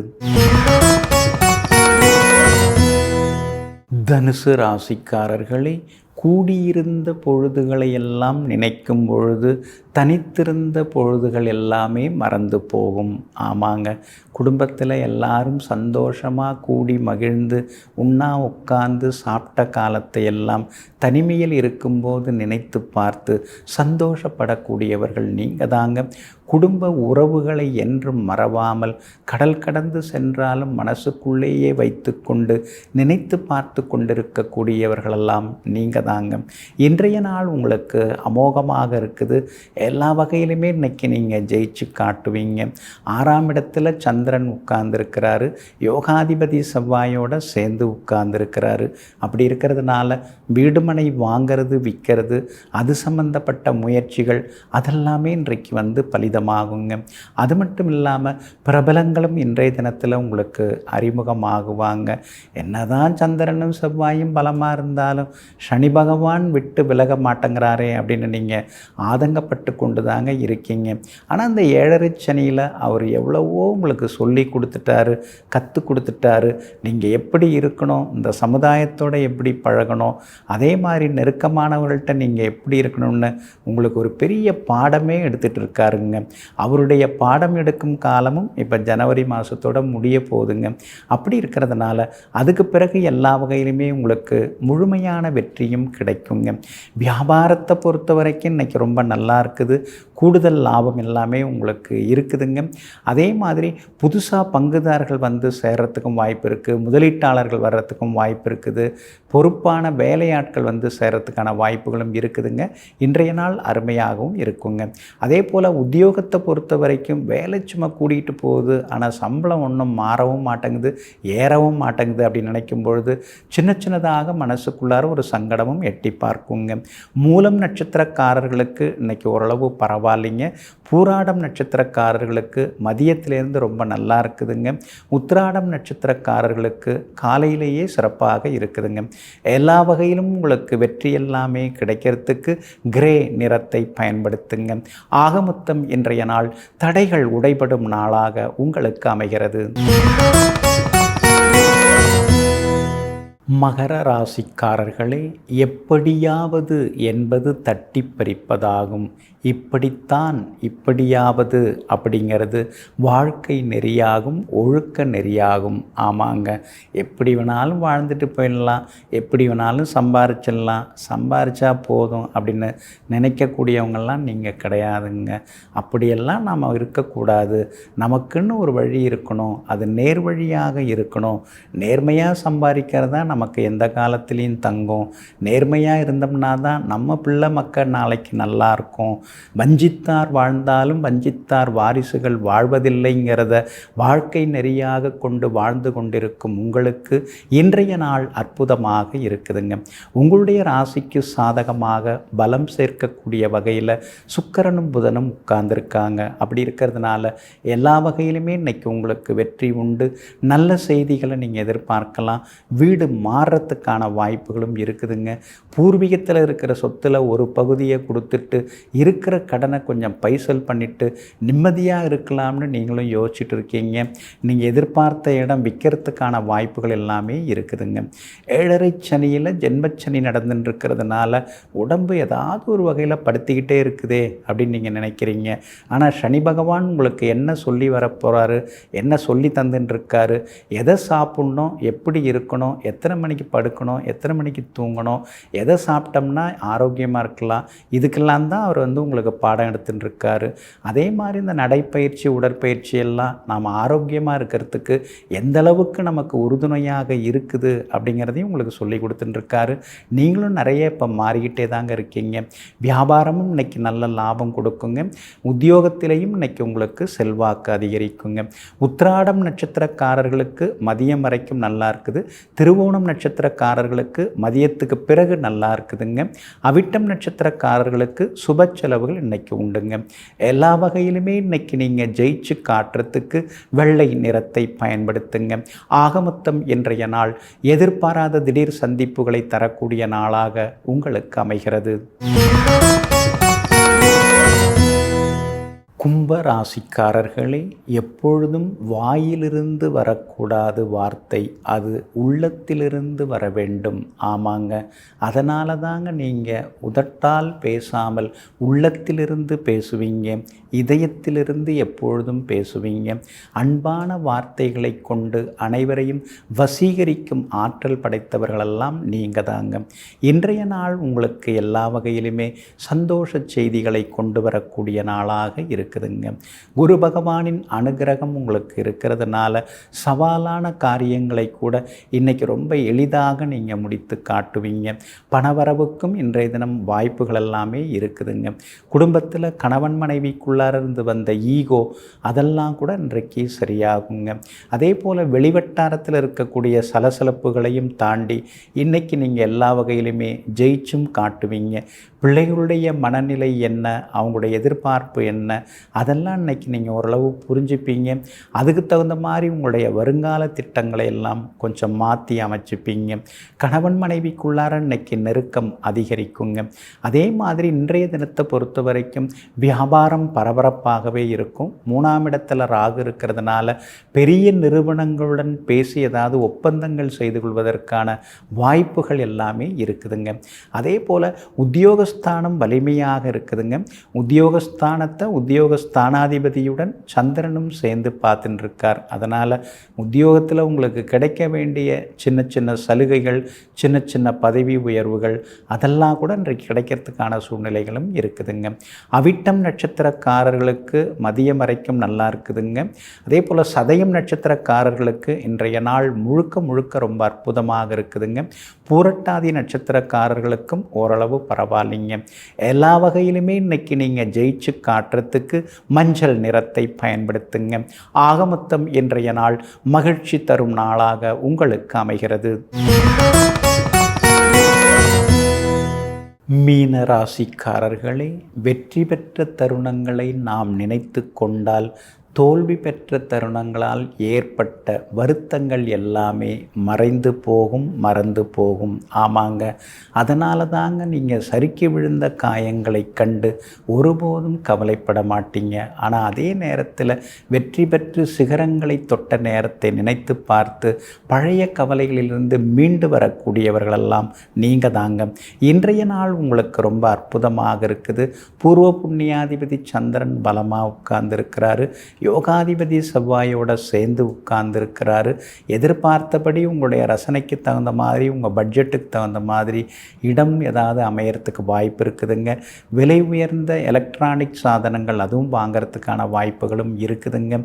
தனுசு ராசிக்காரர்களே, கூடியிருந்த பொழுதுகளை எல்லாம் நினைக்கும் பொழுது தனித்திருந்த பொழுதுகள் எல்லாமே மறந்து போகும். ஆமாங்க, குடும்பத்தில் எல்லாரும் சந்தோஷமாக கூடி மகிழ்ந்து உண்ணா உட்கார்ந்து சாப்பிட்ட காலத்தை எல்லாம் தனிமையில் இருக்கும்போது நினைத்து பார்த்து சந்தோஷப்படக்கூடியவர்கள் நீங்கள் தாங்க. குடும்ப உறவுகளை என்றும் மறவாமல் கடல் கடந்து சென்றாலும் மனசுக்குள்ளேயே வைத்து கொண்டு நினைத்து பார்த்து கொண்டிருக்கக்கூடியவர்களெல்லாம் நீங்கள் தாங்க. இன்றைய நாள் உங்களுக்கு அமோகமாக இருக்குது. எல்லா வகையிலுமே இன்றைக்கி நீங்கள் ஜெயிச்சு காட்டுவீங்க. 6ஆம் இடத்துல சந்திரன் உட்கார்ந்துருக்கிறாரு, யோகாதிபதி செவ்வாயோடு சேர்ந்து உட்கார்ந்துருக்கிறாரு. அப்படி இருக்கிறதுனால வீடுமனை வாங்கிறது விற்கிறது அது சம்பந்தப்பட்ட முயற்சிகள் அதெல்லாமே இன்றைக்கு பலிதமாகுங்க. அது மட்டும் இல்லாமல் பிரபலங்களும் இன்றைய தினத்தில் உங்களுக்கு அறிமுகமாகுவாங்க. என்னதான் சந்திரனும் செவ்வாயும் பலமாக இருந்தாலும் சனி பகவான் விட்டு விலக மாட்டேங்கிறாரே அப்படின்னு நீங்கள் ஆதங்கப்பட்டு கொண்டு தாங்க இருக்கீங்க. ஆனால் அந்த 7.5 சனியில் அவர் எவ்வளவோ உங்களுக்கு சொல்லி கொடுத்துட்டாரு, கற்றுக் கொடுத்துட்டாரு. நீங்கள் எப்படி இருக்கணும், இந்த சமுதாயத்தோடு எப்படி பழகணும், அதே மாதிரி நெருக்கமானவர்கள்ட்ட நீங்கள் எப்படி இருக்கணும்னு உங்களுக்கு ஒரு பெரிய பாடமே எடுத்துகிட்டு இருக்காருங்க. அவருடைய பாடம் எடுக்கும் காலமும் இப்போ ஜனவரி மாதத்தோட முடிய போகுதுங்க. அப்படி இருக்கிறதுனால அதுக்கு பிறகு எல்லா வகையிலுமே உங்களுக்கு முழுமையான வெற்றியும் கிடைக்குங்க. வியாபாரத்தை பொறுத்த வரைக்கும் இன்றைக்கி ரொம்ப நல்லா இருக்குது. கூடுதல் லாபம் எல்லாமே உங்களுக்கு இருக்குதுங்க. அதே மாதிரி புதுசாக பங்குதாரர்கள் வந்து சேர்கிறதுக்கும் வாய்ப்பு இருக்குது. முதலீட்டாளர்கள் வர்றதுக்கும் வாய்ப்பு இருக்குது. பொறுப்பான வேலையாட்கள் வந்து சேர்கிறதுக்கான வாய்ப்புகளும் இருக்குதுங்க. இன்றைய நாள் அருமையாகவும் இருக்குங்க. அதே போல் உத்தியோகத்தை பொறுத்த வரைக்கும் வேலை சும்மா கூட்டிகிட்டு போகுது, ஆனால் சம்பளம் ஒன்றும் மாறவும் மாட்டேங்குது, ஏறவும் மாட்டேங்குது அப்படின்னு நினைக்கும் பொழுது சின்னதாக மனசுக்குள்ளார ஒரு சங்கடமும் எட்டி பார்க்குங்க. மூலம் நட்சத்திரக்காரர்களுக்கு இன்றைக்கி ஓரளவு பரவாயில்லைங்க. பூராடம் நட்சத்திரக்காரர்களுக்கு மதியத்திலேருந்து ரொம்ப நல்லா இருக்குதுங்க. உத்திராடம் நட்சத்திரக்காரர்களுக்கு காலையிலேயே சிறப்பாக இருக்குதுங்க. எல்லா வகையிலும் உங்களுக்கு வெற்றி எல்லாமே கிடைக்கிறதுக்கு கிரே நிறத்தை பயன்படுத்துங்க. ஆக மொத்தம் இன்றைய நாள் தடைகள் உடைபடும் நாளாக உங்களுக்கு அமைகிறது. மகர ராசிக்காரர்களே, எப்படியாவது என்பது தட்டி பறிப்பதாகும். இப்படித்தான், இப்படியாவது அப்படிங்கிறது வாழ்க்கை நெறியாகும், ஒழுக்க நெறியாகும். ஆமாங்க, எப்படி வேணாலும் வாழ்ந்துட்டு போயிடலாம், எப்படி வேணாலும் சம்பாரிச்சிடலாம், சம்பாரித்தா போதும் அப்படின்னு நினைக்கக்கூடியவங்கெல்லாம் நீங்கள் கிடையாதுங்க. அப்படியெல்லாம் நாம் இருக்கக்கூடாது. நமக்குன்னு ஒரு வழி இருக்கணும், அது நேர் வழியாக இருக்கணும். நேர்மையாக சம்பாதிக்கிறதா நமக்கு எந்த காலத்துலேயும் தங்கும். நேர்மையாக இருந்தோம்னா தான் நம்ம பிள்ளை மக்கள் நாளைக்கு நல்லா இருக்கும். வஞ்சித்தார் வாழ்ந்தாலும் வஞ்சித்தார் வாரிசுகள் வாழ்வதில்லைங்கிறத வாழ்க்கை நெறியாக கொண்டு வாழ்ந்து கொண்டிருக்கும் உங்களுக்கு இன்றைய நாள் அற்புதமாக இருக்குதுங்க. உங்களுடைய ராசிக்கு சாதகமாக பலம் சேர்க்கக்கூடிய வகையில் சுக்கிரனும் புதனும் உட்கார்ந்துருக்காங்க. அப்படி இருக்கிறதுனால எல்லா வகையிலுமே இன்றைக்கி உங்களுக்கு வெற்றி உண்டு. நல்ல செய்திகளை நீங்கள் எதிர்பார்க்கலாம். வீடு மாறுறதுக்கான வாய்ப்புகளும் இருக்குதுங்க. பூர்வீகத்தில் இருக்கிற சொத்தில் ஒரு பகுதியை கொடுத்துட்டு இருக்கிற கடனை கொஞ்சம் பைசல் பண்ணிவிட்டு நிம்மதியாக இருக்கலாம்னு நீங்களும் யோசிச்சுட்டு இருக்கீங்க. நீங்கள் எதிர்பார்த்த இடம் விற்கிறதுக்கான வாய்ப்புகள் எல்லாமே இருக்குதுங்க. 7.5 சனியில் ஜென்மச்சனி நடந்துட்டு இருக்கிறதுனால உடம்பு ஏதாவது ஒரு வகையில் படுத்திக்கிட்டே இருக்குதே அப்படின்னு நீங்கள் நினைக்கிறீங்க. ஆனால் சனி பகவான் உங்களுக்கு என்ன சொல்லி வரப்போகிறாரு, என்ன சொல்லி தந்துட்டுருக்காரு, எதை சாப்பிட்ணும், எப்படி இருக்கணும், எத்தனை மணிக்கு படுக்கணும், எத்தனை மணிக்கு தூங்கணும், எதை சாப்பிட்டோம்னா ஆரோக்கியமாக இருக்கலாம், இதுக்கெல்லாம் தான் அவர் வந்து உங்களுக்கு பாடம் எடுத்துட்டு இருக்காரு. அதே மாதிரி இந்த நடைப்பயிற்சி, உடற்பயிற்சி எல்லாம் நாம் ஆரோக்கியமாக இருக்கிறதுக்கு எந்த அளவுக்கு நமக்கு உறுதுணையாக இருக்குது அப்படிங்கிறதையும் உங்களுக்கு சொல்லி கொடுத்துட்டுருக்காரு. நீங்களும் நிறைய இப்போ மாறிக்கிட்டே தாங்க இருக்கீங்க. வியாபாரமும் இன்றைக்கி நல்ல லாபம் கொடுக்குங்க. உத்தியோகத்திலையும் இன்றைக்கி உங்களுக்கு செல்வாக்கு அதிகரிக்குங்க. உத்திராடம் நட்சத்திரக்காரர்களுக்கு மதியம் வரைக்கும் நல்லா இருக்குது. திருவோணம் நட்சத்திரக்காரர்களுக்கு மதியத்துக்கு பிறகு நல்லா இருக்குதுங்க. அவிட்டம் நட்சத்திரக்காரர்களுக்கு சுப செலவுகள் இன்றைக்கி உண்டுங்க. எல்லா வகையிலுமே இன்றைக்கி நீங்கள் ஜெயிச்சு காட்டுறதுக்கு வெள்ளை நிறத்தை பயன்படுத்துங்க. ஆகமொத்தம் இன்றைய நாள் எதிர்பாராத திடீர் சந்திப்புகளை தரக்கூடிய நாளாக உங்களுக்கு அமைகிறது. கும்ப ராசிக்காரர்களே, எப்பொழுதும் வாயிலிருந்து வரக்கூடாது வார்த்தை, அது உள்ளத்திலிருந்து வர வேண்டும். ஆமாங்க, அதனால தாங்க நீங்கள் உதட்டால் பேசாமல் உள்ளத்திலிருந்து பேசுவீங்க, இதயத்திலிருந்து எப்பொழுதும் பேசுவீங்க. அன்பான வார்த்தைகளை கொண்டு அனைவரையும் வசீகரிக்கும் ஆற்றல் படைத்தவர்களெல்லாம் நீங்கள் தாங்க. இன்றைய நாள் உங்களுக்கு எல்லா வகையிலுமே சந்தோஷ செய்திகளை கொண்டு வரக்கூடிய நாளாக இருக்குதுங்க. குரு பகவானின் அனுகிரகம் உங்களுக்கு இருக்கிறதுனால சவாலான காரியங்களை கூட இன்னைக்கு ரொம்ப எளிதாக நீங்கள் முடித்து காட்டுவீங்க. பணவரவுக்கும் இன்றைய தினம் வாய்ப்புகள் எல்லாமே இருக்குதுங்க. குடும்பத்தில் கணவன் மனைவிக்குள்ளார இருந்து வந்த ஈகோ அதெல்லாம் கூட இன்றைக்கு சரியாகுங்க. அதே போல் வெளிவட்டாரத்தில் இருக்கக்கூடிய சலசலப்புகளையும் தாண்டி இன்னைக்கு நீங்கள் எல்லா வகையிலுமே ஜெயிச்சும் காட்டுவீங்க. பிள்ளைகளுடைய மனநிலை என்ன, அவங்களுடைய எதிர்பார்ப்பு என்ன, அதெல்லாம் இன்றைக்கி நீங்கள் ஓரளவு புரிஞ்சுப்பீங்க. அதுக்கு தகுந்த மாதிரி உங்களுடைய வருங்கால திட்டங்களை எல்லாம் கொஞ்சம் மாற்றி அமைச்சுப்பீங்க. கணவன் மனைவிக்குள்ளார இன்றைக்கி நெருக்கம் அதிகரிக்குங்க. அதே மாதிரி இன்றைய தினத்தை பொறுத்த வரைக்கும் வியாபாரம் பரவாயில்ல பரபரப்பாகவே இருக்கும். 3ஆம் இடத்துல ராகு இருக்கிறதுனால பெரிய நிறுவனங்களுடன் பேசி ஏதாவது ஒப்பந்தங்கள் செய்து கொள்வதற்கான வாய்ப்புகள் எல்லாமே இருக்குதுங்க. அதே போல் உத்தியோகஸ்தானம் வலிமையாக இருக்குதுங்க. உத்தியோகஸ்தானத்தை உத்தியோகஸ்தானாதிபதியுடன் சந்திரனும் சேர்ந்து பார்த்துட்டு இருக்கார். அதனால் உத்தியோகத்தில் உங்களுக்கு கிடைக்க வேண்டிய சின்ன சின்ன சலுகைகள், சின்ன சின்ன பதவி உயர்வுகள் அதெல்லாம் கூட இன்றைக்கு கிடைக்கிறதுக்கான சூழ்நிலைகளும் இருக்குதுங்க. அவிட்டம் நட்சத்திரக்காரர்களுக்கு மதியம் வரைக்கும் நல்லா இருக்குதுங்க. அதே போல் சதயம் நட்சத்திரக்காரர்களுக்கு இன்றைய நாள் முழுக்க முழுக்க ரொம்ப அற்புதமாக இருக்குதுங்க. பூரட்டாதி நட்சத்திரக்காரர்களுக்கும் ஓரளவு பரவாயில்லைங்க. எல்லா வகையிலுமே இன்னைக்கு நீங்கள் ஜெயிச்சு காட்டுறதுக்கு மஞ்சள் நிறத்தை பயன்படுத்துங்க. ஆகமொத்தம் இன்றைய நாள் மகிழ்ச்சி தரும் நாளாக உங்களுக்கு அமைகிறது. மீன ராசிக்காரர்களே, வெற்றி பெற்ற தருணங்களை நாம் நினைத்து கொண்டால் தோல்வி பெற்ற தருணங்களால் ஏற்பட்ட வருத்தங்கள் எல்லாமே மறைந்து போகும், மறந்து போகும். ஆமாங்க, அதனால தாங்க நீங்கள் சறுக்கி விழுந்த காயங்களை கண்டு ஒருபோதும் கவலைப்பட மாட்டீங்க. ஆனால் அதே நேரத்தில் வெற்றி பெற்று சிகரங்களை தொட்ட நேரத்தை நினைத்து பார்த்து பழைய கவலைகளிலிருந்து மீண்டு வரக்கூடியவர்களெல்லாம் நீங்கள் தாங்க. இன்றைய நாள் உங்களுக்கு ரொம்ப அற்புதமாக இருக்குது. பூர்வ புண்ணியாதிபதி சந்திரன் பலமாக உட்கார்ந்துருக்கிறாரு. யோகாதிபதி செவ்வாயோட சேர்ந்து உட்கார்ந்துருக்கிறாரு. எதிர்பார்த்தபடி உங்களுடைய ரசனைக்கு தகுந்த மாதிரி, உங்கள் பட்ஜெட்டுக்கு தகுந்த மாதிரி இடம் ஏதாவது அமையறதுக்கு வாய்ப்பு இருக்குதுங்க. விலை உயர்ந்த எலக்ட்ரானிக் சாதனங்கள் அதுவும் வாங்கிறதுக்கான வாய்ப்புகளும் இருக்குதுங்க.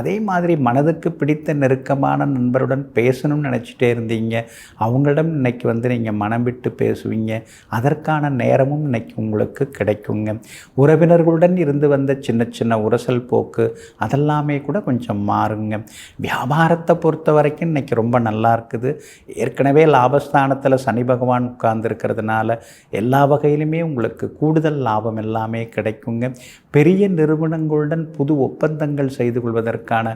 அதே மாதிரி மனதுக்கு பிடித்த நெருக்கமான நண்பருடன் பேசணும்னு நினச்சிட்டே இருந்தீங்க, அவங்களிடம் இன்னைக்கு நீங்கள் மனம் விட்டு பேசுவீங்க. அதற்கான நேரமும் இன்னைக்கு உங்களுக்கு கிடைக்குங்க. உறவினர்களுடன் இருந்து வந்த சின்ன சின்ன உரசல் போக்கு அதெல்லாமே கூட கொஞ்சம் மாறுங்க. வியாபாரத்தை பொறுத்த வரைக்கும் இன்றைக்கி ரொம்ப நல்லா இருக்குது. ஏற்கனவே லாபஸ்தானத்தில் சனி பகவான் உட்கார்ந்துருக்கிறதுனால எல்லா வகையிலுமே உங்களுக்கு கூடுதல் லாபம் எல்லாமே கிடைக்குங்க. பெரிய நிறுவனங்களுடன் புது ஒப்பந்தங்கள் செய்து கொள்வதற்கான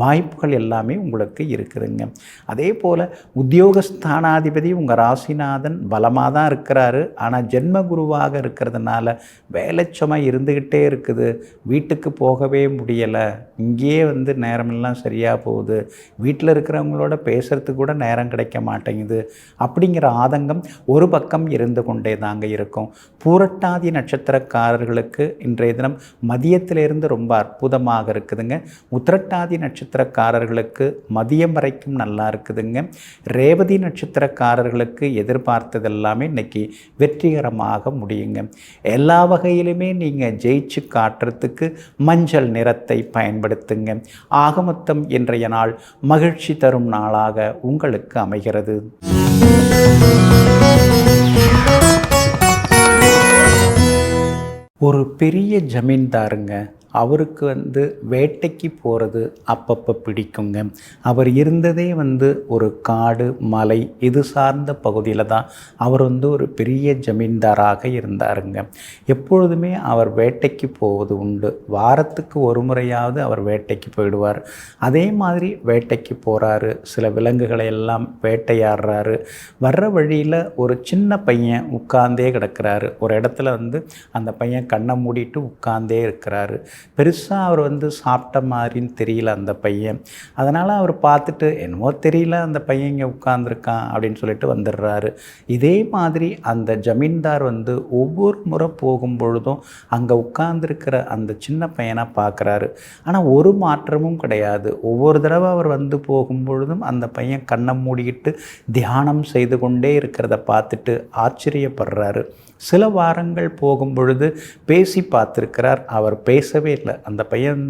வாய்ப்புகள் எல்லாமே உங்களுக்கு இருக்குதுங்க. அதே போல் உத்தியோகஸ்தானாதிபதி உங்கள் ராசிநாதன் பலமாக தான் இருக்கிறாரு. ஆனால் ஜென்ம குருவாக இருக்கிறதுனால வேலைச்சுமை இருந்துக்கிட்டே இருக்குது. வீட்டுக்கு போகவே முடியலை, இங்கேயே நேரமெல்லாம் சரியாக போகுது, வீட்டில் இருக்கிறவங்களோட பேசுகிறதுக்கு கூட நேரம் கிடைக்க மாட்டேங்குது அப்படிங்கிற ஆதங்கம் ஒரு பக்கம் இருந்து கொண்டே தாங்க இருக்கும். பூரட்டாதி நட்சத்திரக்காரர்களுக்கு இன்றைய தினம் மதியத்திலிருந்து ரொம்ப அற்புதமாக இருக்குதுங்க. உத்திரட்டாதி நட்சத்திரக்காரர்களுக்கு மதியம் வரைக்கும் நல்லா இருக்குதுங்க. ரேவதி நட்சத்திரக்காரர்களுக்கு எதிர்பார்த்ததெல்லாமே இன்னைக்கு வெற்றிகரமாக முடியுங்க. எல்லா வகையிலுமே நீங்கள் ஜெயிச்சு காட்டுறதுக்கு மஞ்சள் நிறத்தை பயன்படுத்துங்க. ஆகமொத்தம் இன்றைய நாள் மகிழ்ச்சி தரும் நாளாக உங்களுக்கு அமைகிறது. ஒரு பெரிய ஜமீன்தாருங்க, அவருக்கு வேட்டைக்கு போகிறது அப்பப்போ பிடிக்குங்க. அவர் இருந்ததே ஒரு காடு மலை இது சார்ந்த பகுதியில் தான் அவர் ஒரு பெரிய ஜமீன்தாராக இருந்தாருங்க. எப்பொழுதுமே அவர் வேட்டைக்கு போவது உண்டு. வாரத்துக்கு ஒரு முறையாவது அவர் வேட்டைக்கு போயிடுவார். அதே மாதிரி வேட்டைக்கு போகிறாரு, சில விலங்குகளை எல்லாம் வேட்டையாடுறாரு. வர்ற வழியில் ஒரு சின்ன பையன் உட்கார்ந்தே கிடக்கிறாரு. ஒரு இடத்துல அந்த பையன் கண்ணை மூடிட்டு உட்கார்ந்தே இருக்கிறாரு. பெருசாக அவர் சாப்பிட்ட மாதிரின்னு தெரியல அந்த பையன். அதனால் அவர் பார்த்துட்டு என்னமோ தெரியல அந்த பையன் இங்கே உட்கார்ந்துருக்கான் அப்படின்னு சொல்லிட்டு வந்துடுறாரு. இதே மாதிரி அந்த ஜமீன்தார் ஒவ்வொரு முறை போகும்பொழுதும் அங்கே உட்கார்ந்துருக்கிற அந்த சின்ன பையனை பார்க்குறாரு. ஆனால் ஒரு மாற்றமும் கிடையாது. ஒவ்வொரு தடவை அவர் போகும்பொழுதும் அந்த பையன் கண்ணை மூடிக்கிட்டு தியானம் செய்து கொண்டே இருக்கிறத பார்த்துட்டு ஆச்சரியப்படுறாரு. சில வாரங்கள் போகும் பொழுது பேசி பார்த்துருக்கிறார், அவர் பேசவே இல்லை. அந்த பையன்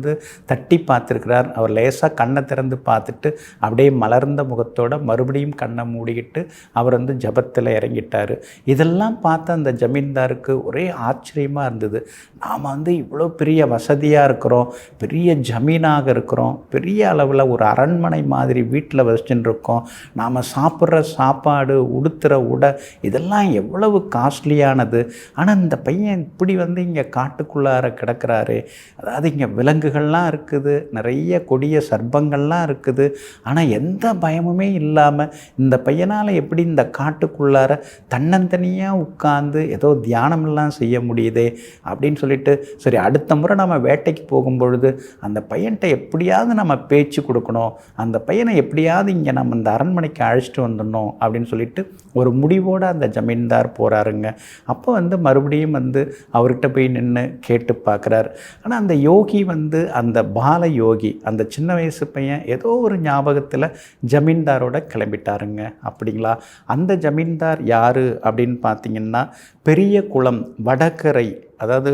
தட்டி பார்த்துருக்கிறார், அவர் லேசாக கண்ணை திறந்து பார்த்துட்டு அப்படியே மலர்ந்த முகத்தோடு மறுபடியும் கண்ணை மூடிக்கிட்டு அவர் ஜபத்தில் இறங்கிட்டார். இதெல்லாம் பார்த்து அந்த ஜமீன்தாருக்கு ஒரே ஆச்சரியமாக இருந்தது. நாம் இவ்வளோ பெரிய வசதியாக இருக்கிறோம், பெரிய ஜமீனாக இருக்கிறோம், பெரிய அளவில் ஒரு அரண்மனை மாதிரி வீட்டில் வச்சுட்டு இருக்கோம், நாம் சாப்பிட்ற சாப்பாடு உடுத்துகிற உடை இதெல்லாம் எவ்வளவு காஸ்ட்லியான சரியானது. ஆனால் இந்த பையன் இப்படி வந்து இங்கே காட்டுக்குள்ளார கிடக்கிறாரு, அதாவது இங்கே விலங்குகள்லாம் இருக்குது, நிறைய கொடிய சர்ப்பங்கள்லாம் இருக்குது, ஆனால் எந்த பயமுமே இல்லாமல் இந்த பையனால் எப்படி இந்த காட்டுக்குள்ளார தன்னந்தனியாக உட்கார்ந்து ஏதோ தியானமெல்லாம் செய்ய முடியுதே அப்படின்னு சொல்லிட்டு, சரி அடுத்த முறை நம்ம வேட்டைக்கு போகும்பொழுது அந்த பையன்கிட்ட எப்படியாவது நம்ம பேச்சு கொடுக்கணும், அந்த பையனை எப்படியாவது இங்கே நம்ம இந்த அரண்மனைக்கு அழைச்சிட்டு வந்துடணும் அப்படின்னு சொல்லிட்டு ஒரு முடிவோடு அந்த ஜமீன்தார் போகிறாருங்க. அப்போ வந்து மறுபடியும் வந்து அவர்கிட்ட போய் நின்று கேட்டு பார்க்குறார். ஆனால் அந்த யோகி வந்து அந்த பால யோகி, அந்த சின்ன வயசு பையன் ஏதோ ஒரு ஞாபகத்தில் ஜமீன்தாரோட கிளம்பிட்டாருங்க. அப்படிங்களா? அந்த ஜமீன்தார் யார் அப்படின்னு பார்த்தீங்கன்னா, பெரிய குளம் வடகரை, அதாவது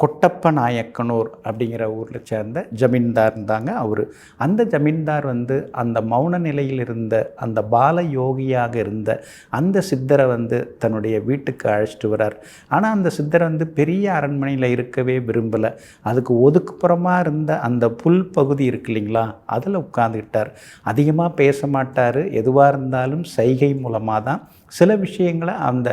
கொட்டப்ப நாயக்கனூர் அப்படிங்கிற ஊரில் சேர்ந்த ஜமீன்தார் இருந்தாங்க அவர். அந்த ஜமீன்தார் வந்து அந்த மௌன நிலையில் இருந்த அந்த பால யோகியாக இருந்த அந்த சித்தரை வந்து தன்னுடைய வீட்டுக்கு அழைச்சிட்டு வரார். ஆனால் அந்த சித்தரை வந்து பெரிய அரண்மனையில் இருக்கவே விரும்பலை. அதுக்கு ஒதுக்குப்புறமாக இருந்த அந்த புல் பகுதி இருக்கு இல்லைங்களா, அதில் உட்கார்ந்துக்கிட்டார். அதிகமாக பேச மாட்டார், எதுவாக இருந்தாலும் சைகை மூலமாக தான் சில விஷயங்களை அந்த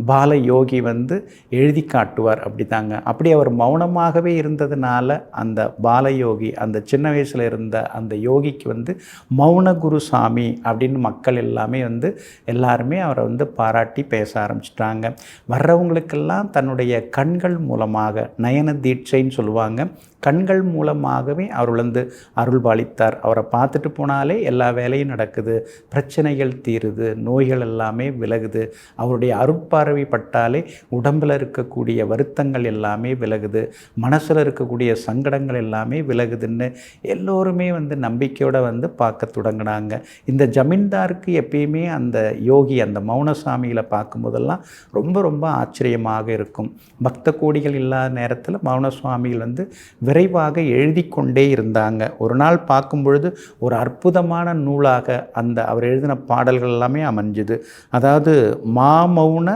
பால யோகி வந்து எழுதி காட்டுவார். அப்படி தாங்க. அப்படி அவர் மௌனமாகவே இருந்ததுனால அந்த பாலயோகி, அந்த சின்ன வயசில் இருந்த அந்த யோகிக்கு வந்து மௌன குருசாமி அப்படின்னு மக்கள் எல்லாமே வந்து எல்லாருமே அவரை வந்து பாராட்டி பேச ஆரம்பிச்சிட்டாங்க. வர்றவங்களுக்கெல்லாம் தன்னுடைய கண்கள் மூலமாக, நயன தீட்சைன்னு சொல்லுவாங்க, கண்கள் மூலமாகவே அவர் வந்து அருள் பாலித்தார். அவரை பார்த்துட்டு போனாலே எல்லா வேலையும் நடக்குது, பிரச்சனைகள் தீருது, நோய்கள் எல்லாமே விலகுது. அவருடைய அருட்பார்வை பட்டாலே உடம்பில் இருக்கக்கூடிய வருத்தங்கள் எல்லாமே விலகுது, மனசில் இருக்கக்கூடிய சங்கடங்கள் எல்லாமே விலகுதுன்னு எல்லோருமே வந்து நம்பிக்கையோடு வந்து பார்க்க தொடங்கினாங்க. இந்த ஜமீன்தாருக்கு எப்பயுமே அந்த யோகி, அந்த மௌனசாமிகளை பார்க்கும்போதெல்லாம் ரொம்ப ரொம்ப ஆச்சரியமாக இருக்கும். பக்த கோடிகள் இல்லாத நேரத்தில் மௌனசுவாமிகள் வந்து விரைவாக எழுதி கொண்டே இருந்தாங்க. ஒரு நாள் பார்க்கும் பொழுது ஒரு அற்புதமான நூலாக அந்த அவர் எழுதின பாடல்கள் எல்லாமே அமைஞ்சுது. அதாவது மாமௌன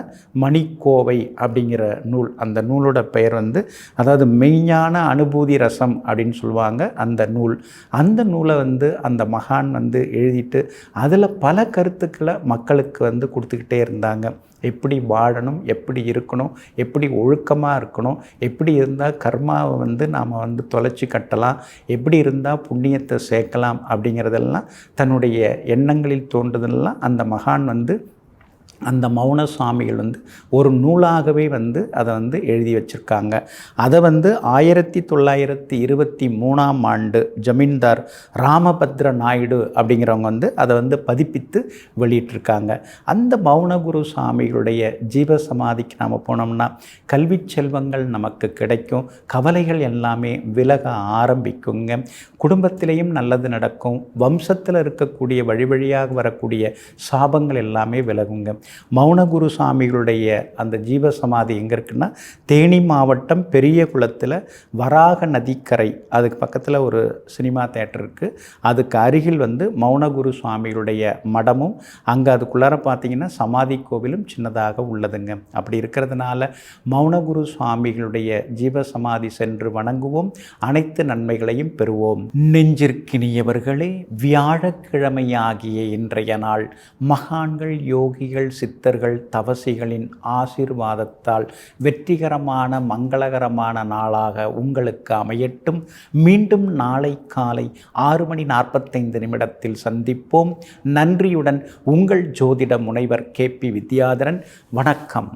மணிக்கோவை அப்படிங்கிற நூல், அந்த நூலோட பெயர் வந்து, அதாவது மெய்ஞான அனுபூதி ரசம் அப்படின்னு சொல்லுவாங்க அந்த நூல். அந்த நூலை வந்து அந்த மகான் வந்து எழுதிட்டு அதில் பல கருத்துக்களை மக்களுக்கு வந்து கொடுத்துக்கிட்டே இருந்தாங்க. எப்படி வாழணும், எப்படி இருக்கணும், எப்படி ஒழுக்கமாக இருக்கணும், எப்படி இருந்தால் கர்மாவை வந்து நாம் வந்து தொலைச்சி கட்டலாம், எப்படி இருந்தால் புண்ணியத்தை சேர்க்கலாம் அப்படிங்கிறதெல்லாம் தன்னுடைய எண்ணங்களில் தோன்றுதெல்லாம் அந்த மகான் வந்து, அந்த மௌன சுவாமிகள் வந்து ஒரு நூலாகவே வந்து அதை வந்து எழுதி வச்சுருக்காங்க. அதை வந்து 1923ஆம் ஆண்டு ஜமீன்தார் ராமபத்ர நாயுடு அப்படிங்கிறவங்க வந்து அதை வந்து பதிப்பித்து வெளியிட்டிருக்காங்க. அந்த மௌனகுரு சுவாமிகளுடைய ஜீவசமாதிக்கு நாம் போனோம்னா கல்வி செல்வங்கள் நமக்கு கிடைக்கும், கவலைகள் எல்லாமே விலக ஆரம்பிக்குங்க, குடும்பத்திலையும் நல்லது நடக்கும், வம்சத்தில் இருக்கக்கூடிய வழி வழியாக வரக்கூடிய சாபங்கள் எல்லாமே விலகுங்க. மௌனகுரு சாமிகளுடைய அந்த ஜீவசமாதி எங்கே இருக்குன்னா, தேனி மாவட்டம் பெரிய குளத்தில் வராக நதிக்கரை, அதுக்கு பக்கத்தில் ஒரு சினிமா தேட்டர் இருக்குது, அதுக்கு அருகில் வந்து மௌனகுரு சுவாமிகளுடைய மடமும், அங்கே அதுக்குள்ளார பார்த்திங்கன்னா சமாதி கோவிலும் சின்னதாக உள்ளதுங்க. அப்படி இருக்கிறதுனால மௌனகுரு சுவாமிகளுடைய ஜீவசமாதி சென்று வணங்குவோம், அனைத்து நன்மைகளையும் பெறுவோம். நெஞ்சிற்கினியவர்களே, வியாழக்கிழமையாகிய இன்றைய நாள் மகான்கள், யோகிகள், சித்தர்கள், தவசிகளின் ஆசீர்வாதத்தால் வெற்றிகரமான மங்களகரமான நாளாக உங்களுக்கு அமையட்டும். மீண்டும் நாளை காலை 6:45 சந்திப்போம். நன்றியுடன் உங்கள் ஜோதிட முனைவர் KP வித்யாதரன். வணக்கம்.